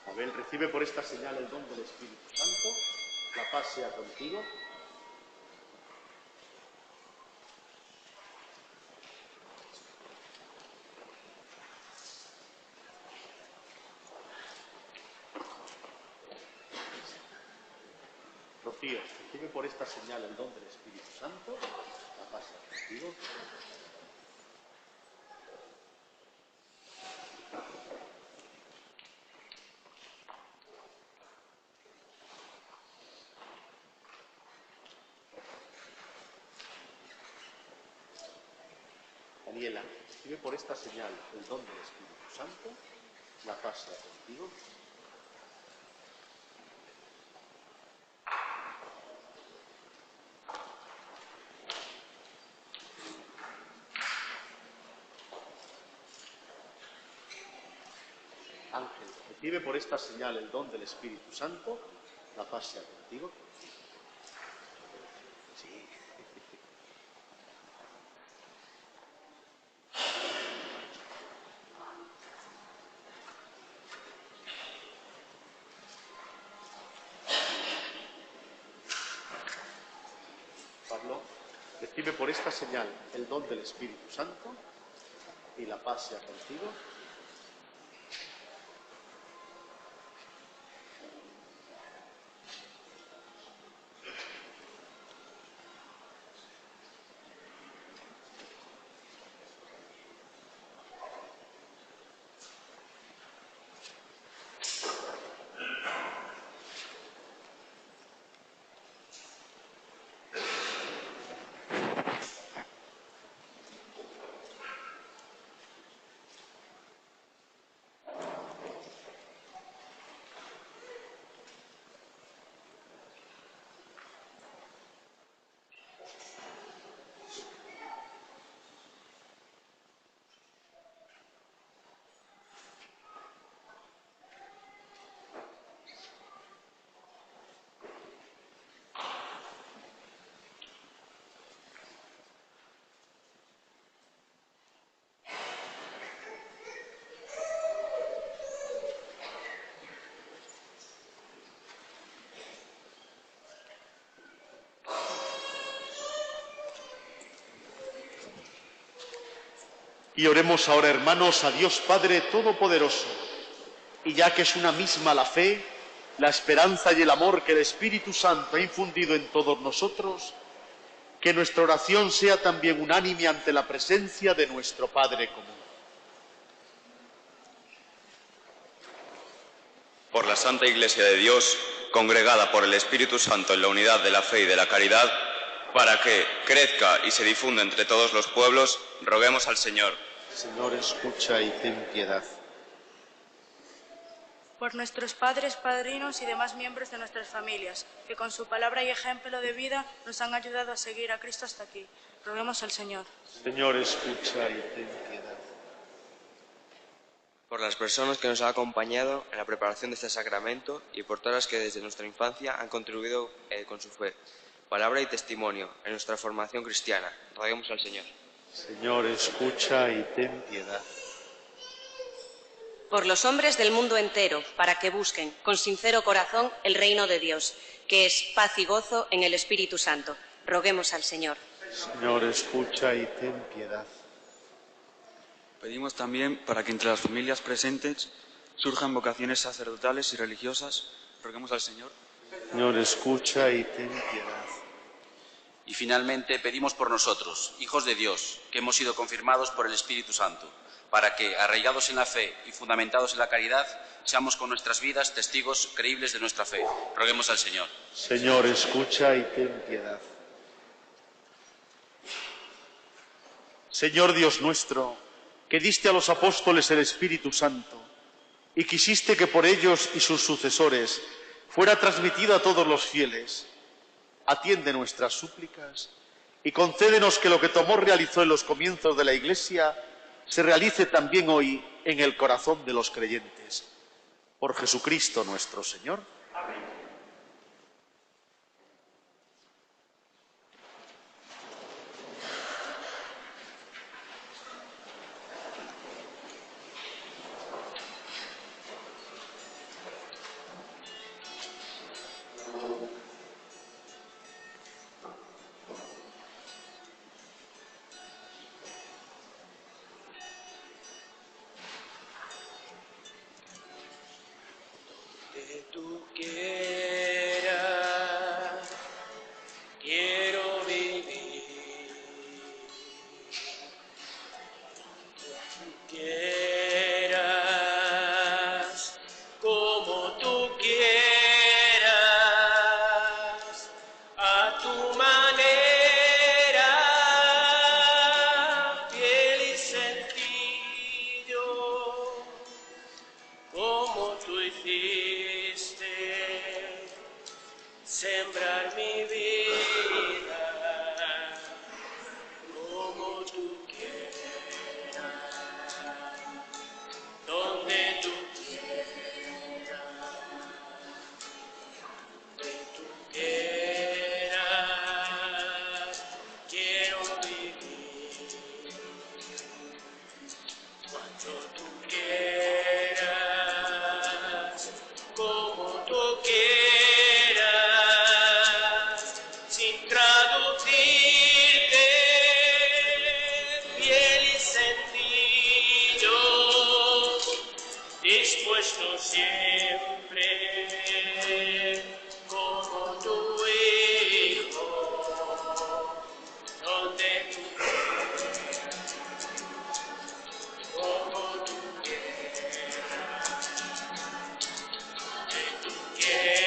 Abel, recibe por esta señal el don del Espíritu Santo, la paz sea contigo. Rocío, recibe por esta señal el don del Espíritu Santo, la paz sea contigo. Daniela, recibe por esta señal el don del Espíritu Santo, la paz sea contigo. Ángel, recibe por esta señal el don del Espíritu Santo, la paz sea contigo. Sí. Pablo, recibe por esta señal el don del Espíritu Santo y la paz sea contigo. Y oremos ahora, hermanos, a Dios Padre Todopoderoso. Y ya que es una misma la fe, la esperanza y el amor que el Espíritu Santo ha infundido en todos nosotros, que nuestra oración sea también unánime ante la presencia de nuestro Padre común. Por la Santa Iglesia de Dios, congregada por el Espíritu Santo en la unidad de la fe y de la caridad, para que crezca y se difunda entre todos los pueblos, roguemos al Señor. Señor, escucha y ten piedad. Por nuestros padres, padrinos y demás miembros de nuestras familias, que con su palabra y ejemplo de vida nos han ayudado a seguir a Cristo hasta aquí. Roguemos al Señor. Señor, escucha y ten piedad. Por las personas que nos han acompañado en la preparación de este sacramento y por todas las que desde nuestra infancia han contribuido con su fe, palabra y testimonio en nuestra formación cristiana. Roguemos al Señor. Señor, escucha y ten piedad. por los hombres del mundo entero, para que busquen con sincero corazón el reino de Dios, que es paz y gozo en el Espíritu Santo. Roguemos al Señor. Señor, escucha y ten piedad. Pedimos también para que entre las familias presentes surjan vocaciones sacerdotales y religiosas. Roguemos al Señor. Señor, escucha y ten piedad. Y finalmente pedimos por nosotros, hijos de Dios, que hemos sido confirmados por el Espíritu Santo, para que, arraigados en la fe y fundamentados en la caridad, seamos con nuestras vidas testigos creíbles de nuestra fe. Roguemos al Señor. Señor, escucha y ten piedad. Señor Dios nuestro, que diste a los apóstoles el Espíritu Santo y quisiste que por ellos y sus sucesores fuera transmitido a todos los fieles, atiende nuestras súplicas y concédenos que lo que tu amor realizó en los comienzos de la Iglesia se realice también hoy en el corazón de los creyentes. Por Jesucristo nuestro Señor. Amén. Tú quieras, quiero vivir. Tú quieras, como tú quieras, a tu manera, fiel y sencillo, como tú hiciste. Sembrar mi vida como tú quieras, donde tú quieras, quiero vivir. Cuando tú quieras, como tú quieras. Dispuesto siempre como tu hijo, donde tú quieras, como tú quieras, donde tú quieras.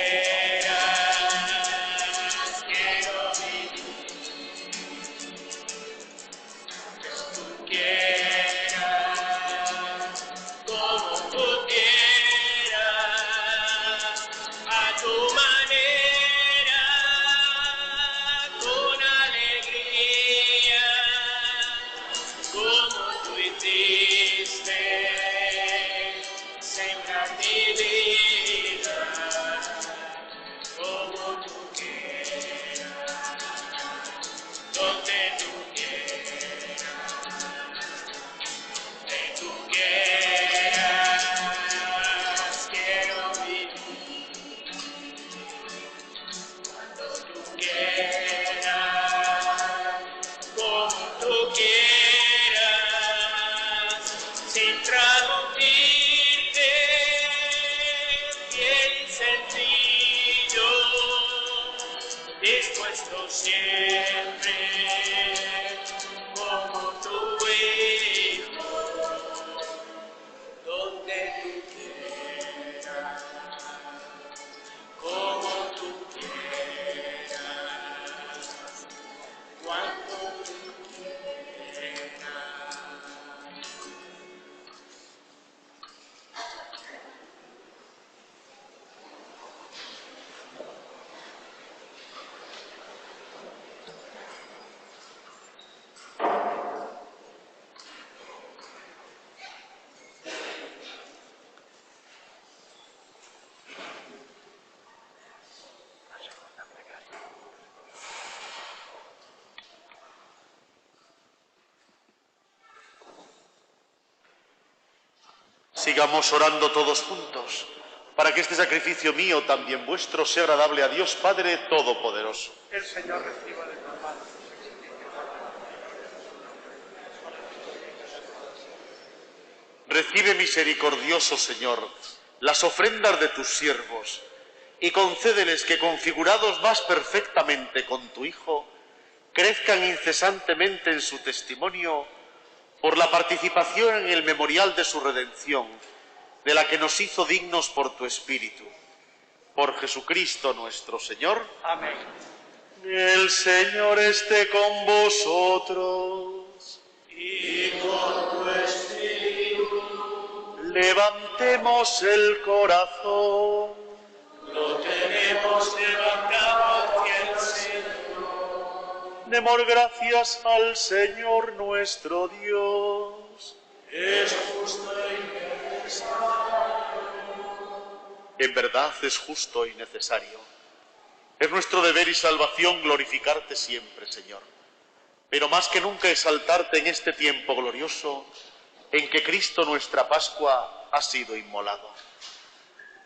Sigamos orando todos juntos, para que este sacrificio mío, también vuestro, sea agradable a Dios Padre Todopoderoso. El Señor reciba de tu mano. Recibe, misericordioso Señor, las ofrendas de tus siervos y concédeles que, configurados más perfectamente con tu Hijo, crezcan incesantemente en su testimonio por la participación en el memorial de su redención, de la que nos hizo dignos por tu Espíritu. Por Jesucristo nuestro Señor. Amén. El Señor esté con vosotros. Y con tu espíritu. Levantemos el corazón. Lo tenemos levantado hacia el Señor. Demos gracias al Señor nuestro Dios. Es justo y necesario. En verdad es justo y necesario. Es nuestro deber y salvación glorificarte siempre, Señor. Pero más que nunca exaltarte en este tiempo glorioso en que Cristo nuestra Pascua ha sido inmolado.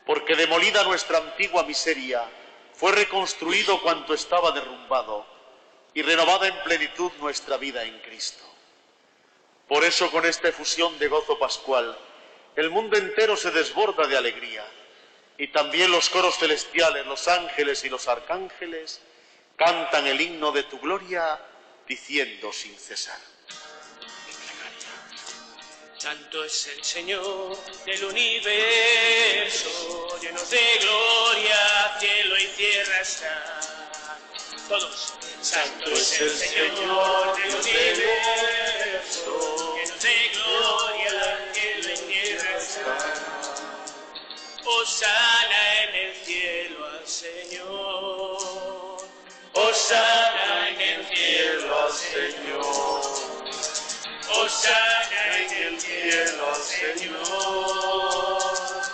Porque demolida nuestra antigua miseria, fue reconstruido cuanto estaba derrumbado y renovada en plenitud nuestra vida en Cristo. Por eso, con esta efusión de gozo pascual, el mundo entero se desborda de alegría, y también los coros celestiales, los ángeles y los arcángeles cantan el himno de tu gloria, diciendo sin cesar. Santo es el Señor del universo, lleno de gloria, cielo y tierra está. Todos. Santo es el Señor del universo, lleno de gloria, cielo y tierra está. Hosana en el cielo al Señor. Hosana en el cielo al Señor. Hosana en el cielo al Señor.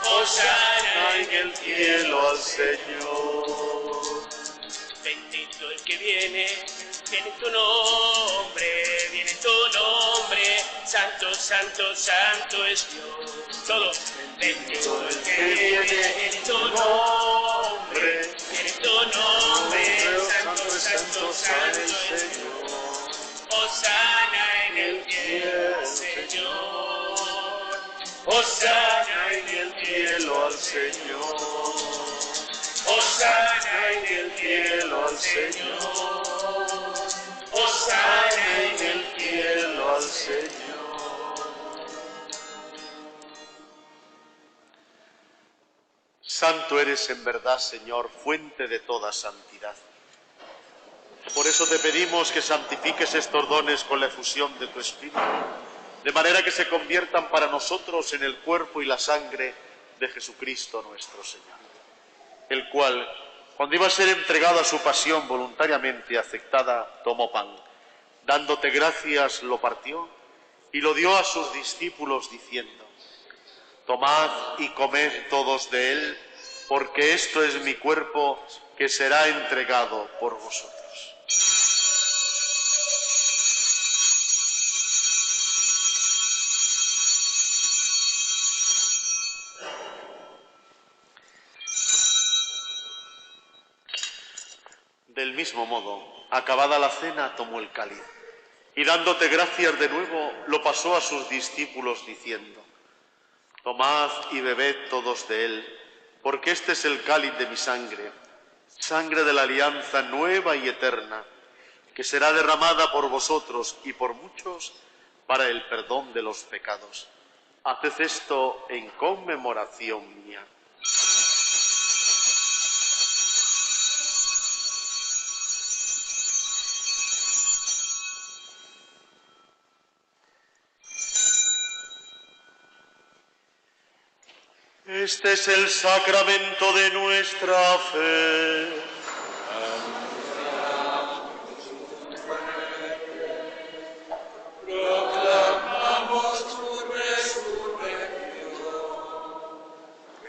Hosana en el cielo al Señor. Bendito el que viene en tu nombre, viene en tu nombre. Santo, santo, santo es Dios. Todos. Bendito el que viene en tu nombre, viene en tu nombre. Santo, santo, santo es Dios. Hosana en el cielo al Señor. Hosana en el cielo al Señor. Hosana en el cielo al Señor. Hosana en el cielo al Señor. Santo eres en verdad, Señor, fuente de toda santidad. Por eso te pedimos que santifiques estos dones con la efusión de tu Espíritu, de manera que se conviertan para nosotros en el cuerpo y la sangre de Jesucristo nuestro Señor, el cual, cuando iba a ser entregado a su pasión voluntariamente aceptada, tomó pan, dándote gracias, lo partió y lo dio a sus discípulos diciendo: tomad y comed todos de él, porque esto es mi cuerpo que será entregado por vosotros. Del mismo modo, acabada la cena, tomó el cáliz, y dándote gracias de nuevo, lo pasó a sus discípulos diciendo: tomad y bebed todos de él, porque este es el cáliz de mi sangre, sangre de la alianza nueva y eterna, que será derramada por vosotros y por muchos para el perdón de los pecados. Haced esto en conmemoración mía. Este es el sacramento de nuestra fe. Proclamamos tu resurrección.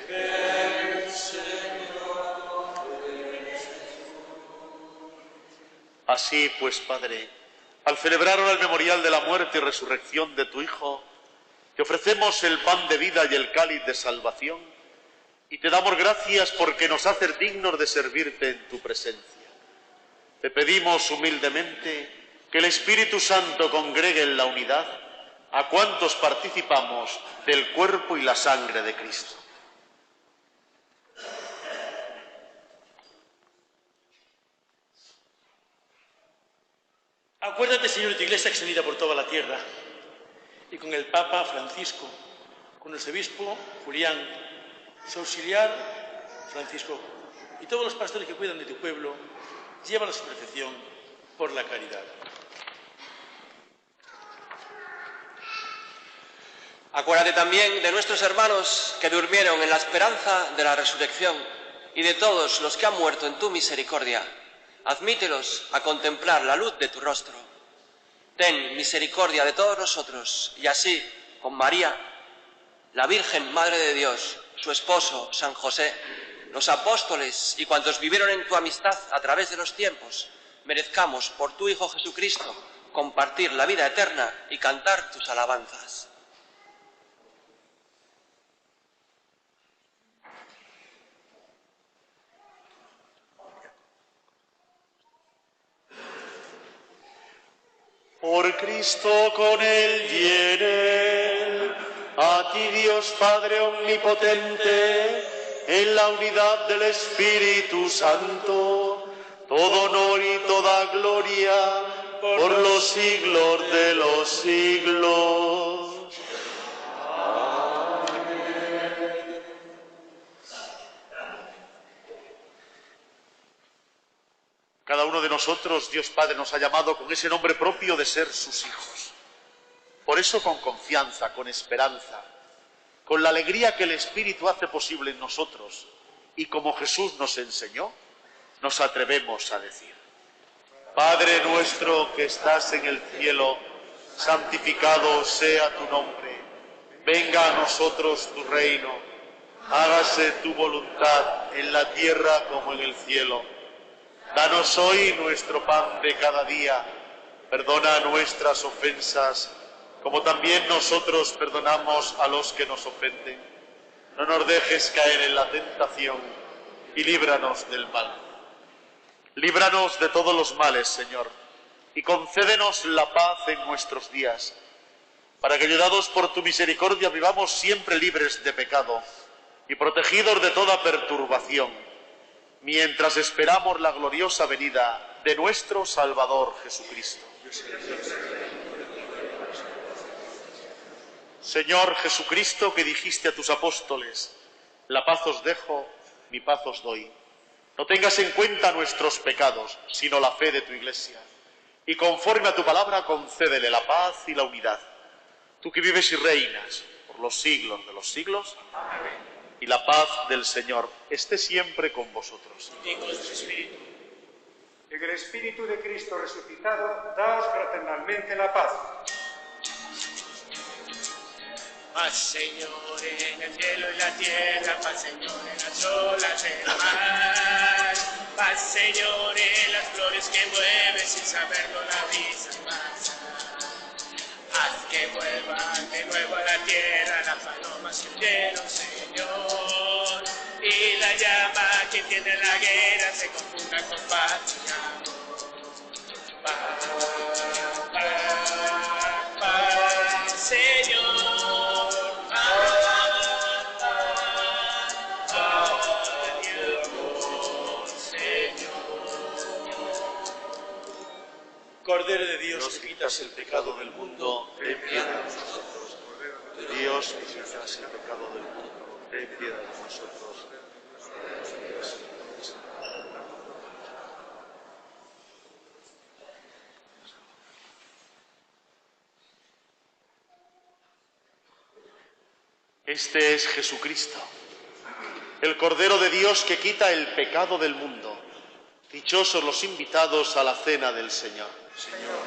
Ven, Señor Jesús. Así pues, Padre, al celebrar ahora el memorial de la muerte y resurrección de tu Hijo, Te ofrecemos el pan de vida y el cáliz de salvación y te damos gracias porque nos haces dignos de servirte en tu presencia. Te pedimos humildemente que el Espíritu Santo congregue en la unidad a cuantos participamos del cuerpo y la sangre de Cristo. Acuérdate, Señor, de tu Iglesia extendida por toda la tierra, y con el Papa Francisco, con nuestro obispo Julián, su auxiliar Francisco, y todos los pastores que cuidan de tu pueblo, llévalos a su perfección por la caridad. Acuérdate también de nuestros hermanos que durmieron en la esperanza de la resurrección y de todos los que han muerto en tu misericordia. Admítelos a contemplar la luz de tu rostro. Ten misericordia de todos nosotros y así, con María, la Virgen Madre de Dios, su esposo, San José, los apóstoles y cuantos vivieron en tu amistad a través de los tiempos, merezcamos por tu Hijo Jesucristo compartir la vida eterna y cantar tus alabanzas. Por Cristo, con Él y en Él, a ti Dios Padre Omnipotente, en la unidad del Espíritu Santo, todo honor y toda gloria por los siglos de los siglos. Amén. Cada uno de nosotros, Dios Padre, nos ha llamado con ese nombre propio de ser sus hijos. Por eso, con confianza, con esperanza, con la alegría que el Espíritu hace posible en nosotros y como Jesús nos enseñó, nos atrevemos a decir: Padre nuestro que estás en el cielo, santificado sea tu nombre. Venga a nosotros tu reino. Hágase tu voluntad en la tierra como en el cielo. Danos hoy nuestro pan de cada día. Perdona nuestras ofensas, como también nosotros perdonamos a los que nos ofenden. No nos dejes caer en la tentación y líbranos del mal. Líbranos de todos los males, Señor, y concédenos la paz en nuestros días, para que, ayudados por tu misericordia, vivamos siempre libres de pecado y protegidos de toda perturbación, mientras esperamos la gloriosa venida de nuestro Salvador Jesucristo. Señor Jesucristo, que dijiste a tus apóstoles: la paz os dejo, mi paz os doy. No tengas en cuenta nuestros pecados, sino la fe de tu Iglesia, y conforme a tu palabra concédele la paz y la unidad. Tú que vives y reinas por los siglos de los siglos. Amén. Y la paz del Señor esté siempre con vosotros. Y con su espíritu. En el Espíritu de Cristo resucitado, daos fraternalmente la paz. Paz, Señor, en el cielo y la tierra, paz, Señor, en las olas del mar. Paz, Señor, en las flores que mueves, sin saberlo la brisa pasa. Haz que vuelvan de nuevo a la tierra las palomas que huyeron, Señor, y la llama que tiene la guerra se confunda con paz y amor. Paz, paz, paz, Señor, paz, paz, paz y amor, Señor. Cordero de Dios, que quitas el pecado del mundo, ten piedad de nosotros. Dios, que quitas el pecado del mundo, ten piedad de nosotros. Este es Jesucristo, el Cordero de Dios que quita el pecado del mundo. Dichosos los invitados a la cena del Señor. Señor,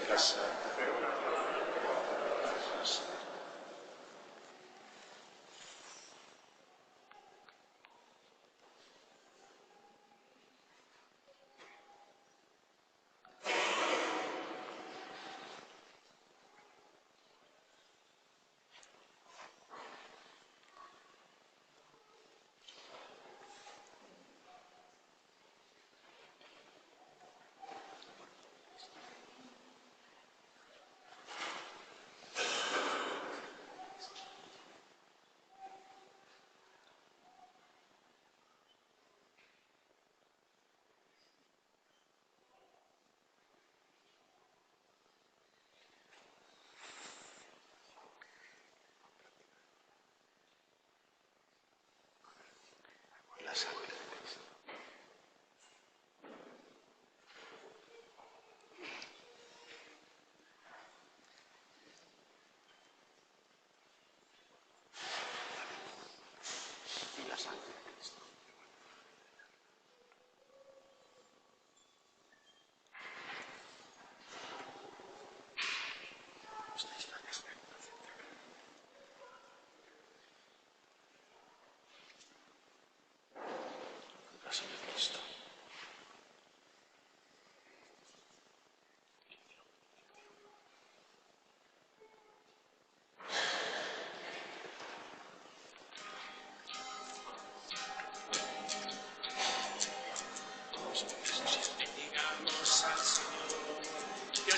casa.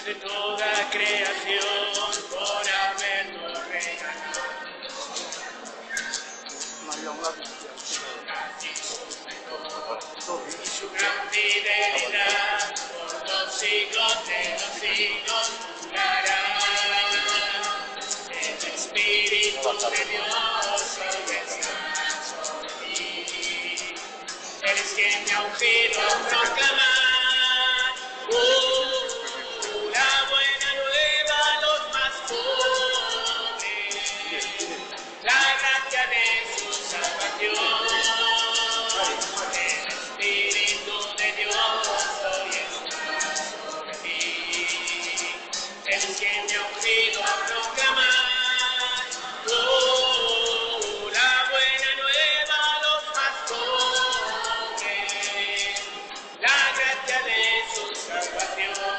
De toda creación por habernos regalado y su gran fidelidad por los siglos de los siglos durará. El Espíritu de Dios hoy está sobre mí. Eres quien me ha ungido a proclamar la buena nueva a los más pobres, la gracia de su salvación. El Espíritu de Dios hoy está sobre mí. Eres quien me ha ungido a proclamar la buena nueva a los más pobres, la gracia de su salvación.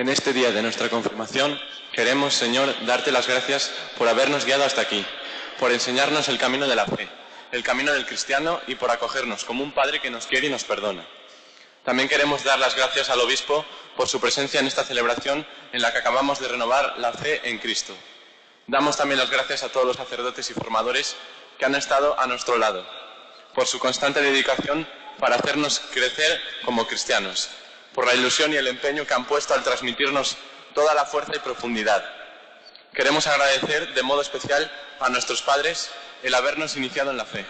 En este día de nuestra confirmación queremos, Señor, darte las gracias por habernos guiado hasta aquí, por enseñarnos el camino de la fe, el camino del cristiano y por acogernos como un Padre que nos quiere y nos perdona. También queremos dar las gracias al Obispo por su presencia en esta celebración en la que acabamos de renovar la fe en Cristo. Damos también las gracias a todos los sacerdotes y formadores que han estado a nuestro lado, por su constante dedicación para hacernos crecer como cristianos, por la ilusión y el empeño que han puesto al transmitirnos toda la fuerza y profundidad. Queremos agradecer de modo especial a nuestros padres el habernos iniciado en la fe.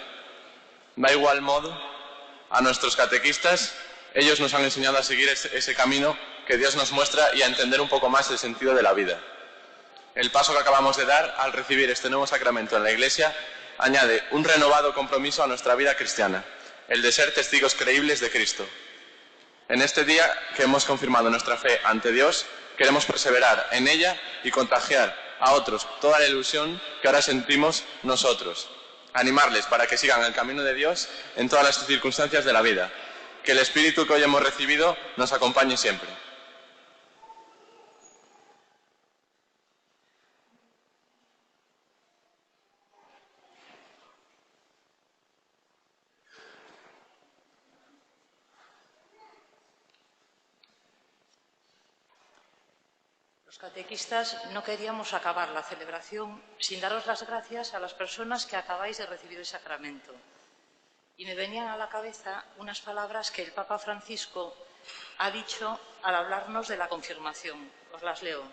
Da igual modo a nuestros catequistas, ellos nos han enseñado a seguir ese camino que Dios nos muestra y a entender un poco más el sentido de la vida. El paso que acabamos de dar al recibir este nuevo sacramento en la Iglesia añade un renovado compromiso a nuestra vida cristiana, el de ser testigos creíbles de Cristo. En este día que hemos confirmado nuestra fe ante Dios, queremos perseverar en ella y contagiar a otros toda la ilusión que ahora sentimos nosotros. Animarles para que sigan el camino de Dios en todas las circunstancias de la vida. Que el Espíritu que hoy hemos recibido nos acompañe siempre. Los catequistas no queríamos acabar la celebración sin daros las gracias a las personas que acabáis de recibir el sacramento. Y me venían a la cabeza unas palabras que el Papa Francisco ha dicho al hablarnos de la confirmación. Os las leo.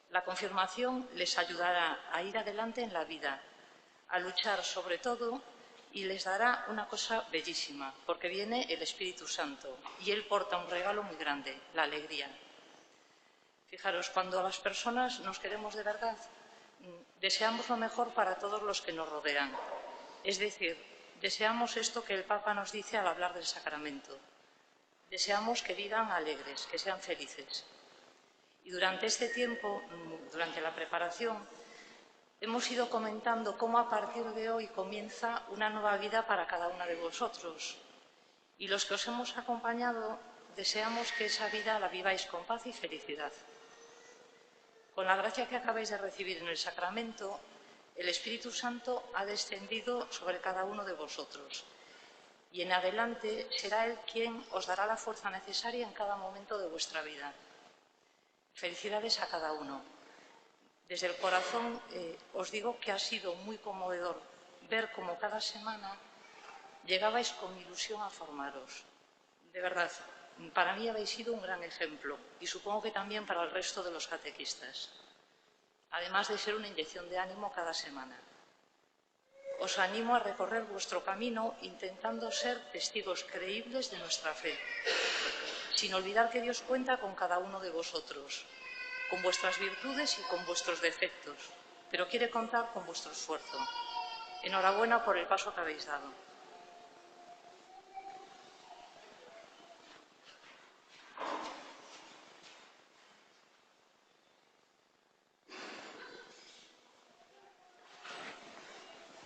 La confirmación les ayudará a ir adelante en la vida, a luchar sobre todo, y les dará una cosa bellísima, porque viene el Espíritu Santo y Él porta un regalo muy grande, la alegría. Fijaros, cuando las personas nos queremos de verdad, deseamos lo mejor para todos los que nos rodean. Es decir, deseamos esto que el Papa nos dice al hablar del sacramento. Deseamos que vivan alegres, que sean felices. Y durante este tiempo, durante la preparación, hemos ido comentando cómo a partir de hoy comienza una nueva vida para cada una de vosotros. Y los que os hemos acompañado deseamos que esa vida la viváis con paz y felicidad. Con la gracia que acabáis de recibir en el sacramento, el Espíritu Santo ha descendido sobre cada uno de vosotros y en adelante será Él quien os dará la fuerza necesaria en cada momento de vuestra vida. Felicidades a cada uno. Desde el corazón os digo que ha sido muy conmovedor ver cómo cada semana llegabais con ilusión a formaros. De verdad, para mí habéis sido un gran ejemplo y supongo que también para el resto de los catequistas, además de ser una inyección de ánimo cada semana. Os animo a recorrer vuestro camino intentando ser testigos creíbles de nuestra fe, sin olvidar que Dios cuenta con cada uno de vosotros, con vuestras virtudes y con vuestros defectos, pero quiere contar con vuestro esfuerzo. Enhorabuena por el paso que habéis dado.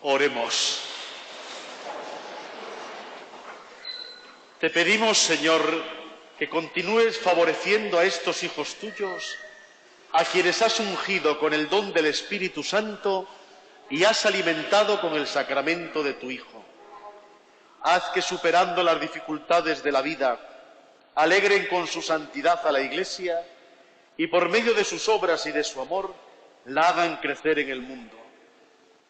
Oremos. Te pedimos, Señor, que continúes favoreciendo a estos hijos tuyos, a quienes has ungido con el don del Espíritu Santo y has alimentado con el sacramento de tu Hijo. Haz que, superando las dificultades de la vida, alegren con su santidad a la Iglesia y por medio de sus obras y de su amor la hagan crecer en el mundo.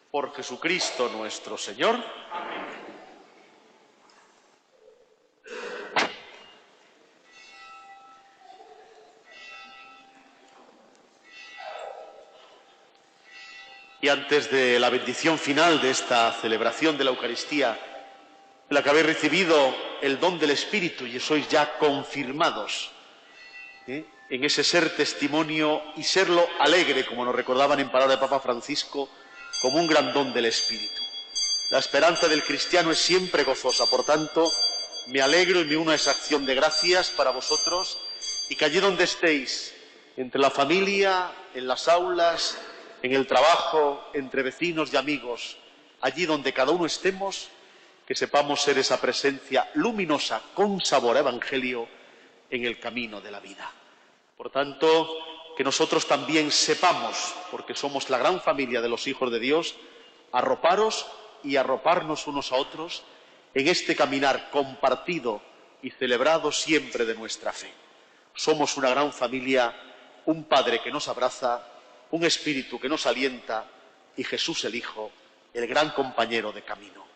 Por Jesucristo nuestro Señor. Amén. Y antes de la bendición final de esta celebración de la Eucaristía, en la que habéis recibido el don del Espíritu y sois ya confirmados en ese ser testimonio y serlo alegre, como nos recordaban en palabra de Papa Francisco, como un gran don del Espíritu. La esperanza del cristiano es siempre gozosa, por tanto, me alegro y me uno a esa acción de gracias para vosotros y que allí donde estéis, entre la familia, en las aulas, en el trabajo, entre vecinos y amigos, allí donde cada uno estemos, que sepamos ser esa presencia luminosa con sabor a evangelio en el camino de la vida. Por tanto, que nosotros también sepamos, porque somos la gran familia de los hijos de Dios, arroparos y arroparnos unos a otros en este caminar compartido y celebrado siempre de nuestra fe. Somos una gran familia, un Padre que nos abraza, un Espíritu que nos alienta y Jesús el Hijo, el gran compañero de camino.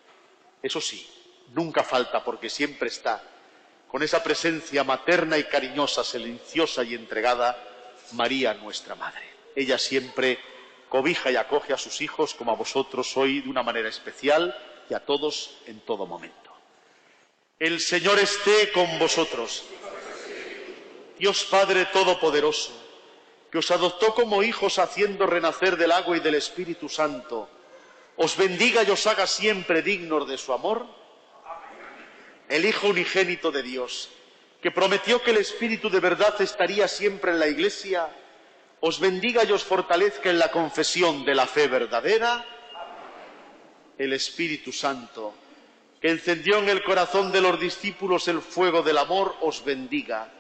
Eso sí, nunca falta, porque siempre está, con esa presencia materna y cariñosa, silenciosa y entregada, María, nuestra Madre. Ella siempre cobija y acoge a sus hijos, como a vosotros hoy, de una manera especial, y a todos en todo momento. El Señor esté con vosotros. Dios Padre Todopoderoso, que os adoptó como hijos haciendo renacer del agua y del Espíritu Santo, os bendiga y os haga siempre dignos de su amor. El Hijo unigénito de Dios, que prometió que el Espíritu de verdad estaría siempre en la Iglesia, os bendiga y os fortalezca en la confesión de la fe verdadera. El Espíritu Santo, que encendió en el corazón de los discípulos el fuego del amor, os bendiga,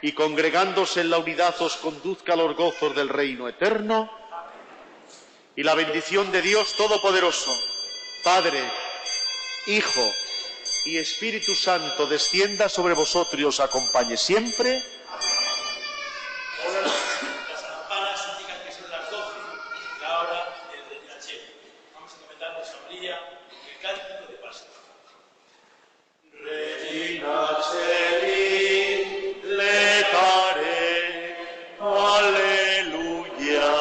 y congregándose en la unidad os conduzca a los gozos del reino eterno. Y la bendición de Dios Todopoderoso, Padre, Hijo y Espíritu Santo, descienda sobre vosotros y os acompañe siempre. Las campanas indican que son las 12, la hora del retiracheo. Vamos a encomendar nuestra María, el cántico de Pascua. Regina Celi, letare, alleluia.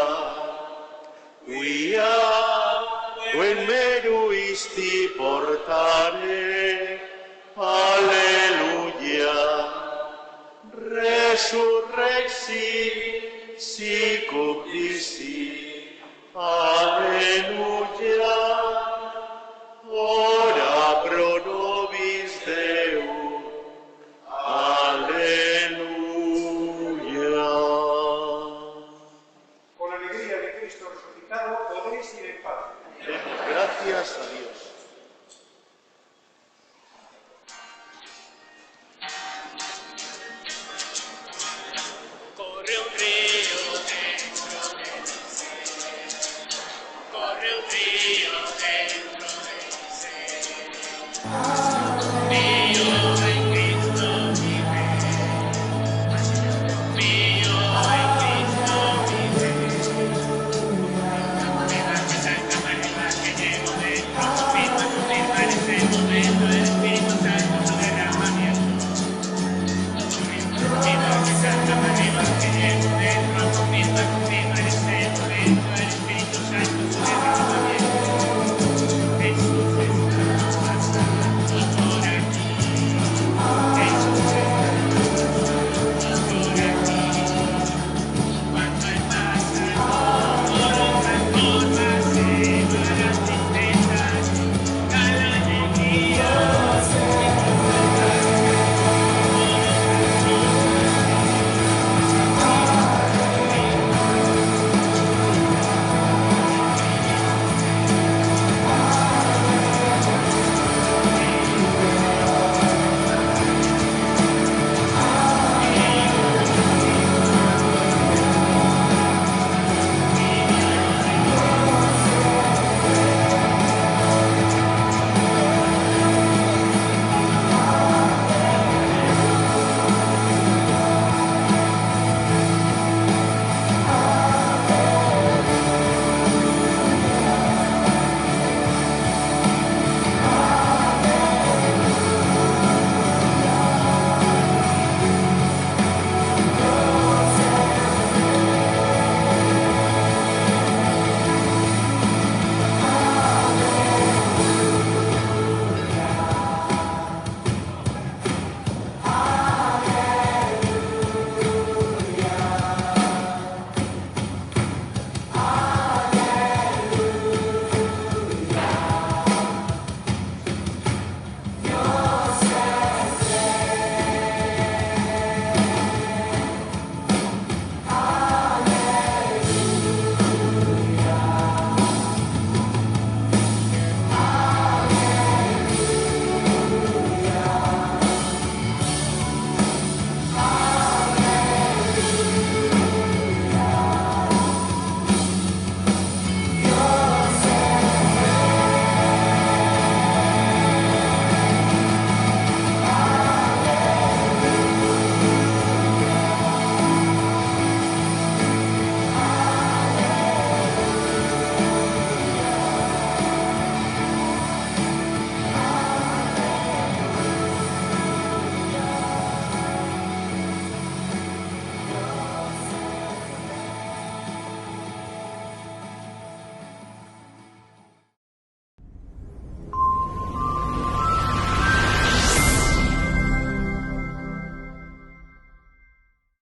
Quia, quem meruisti portare, alleluia. Resurrexi, sicut disi, alleluia. Ora pro nobis Deum, alleluia. Con la alegría de Cristo resucitado podéis ir en paz. Demos gracias a Dios. Corre un río dentro del ser, corre un río dentro del ser.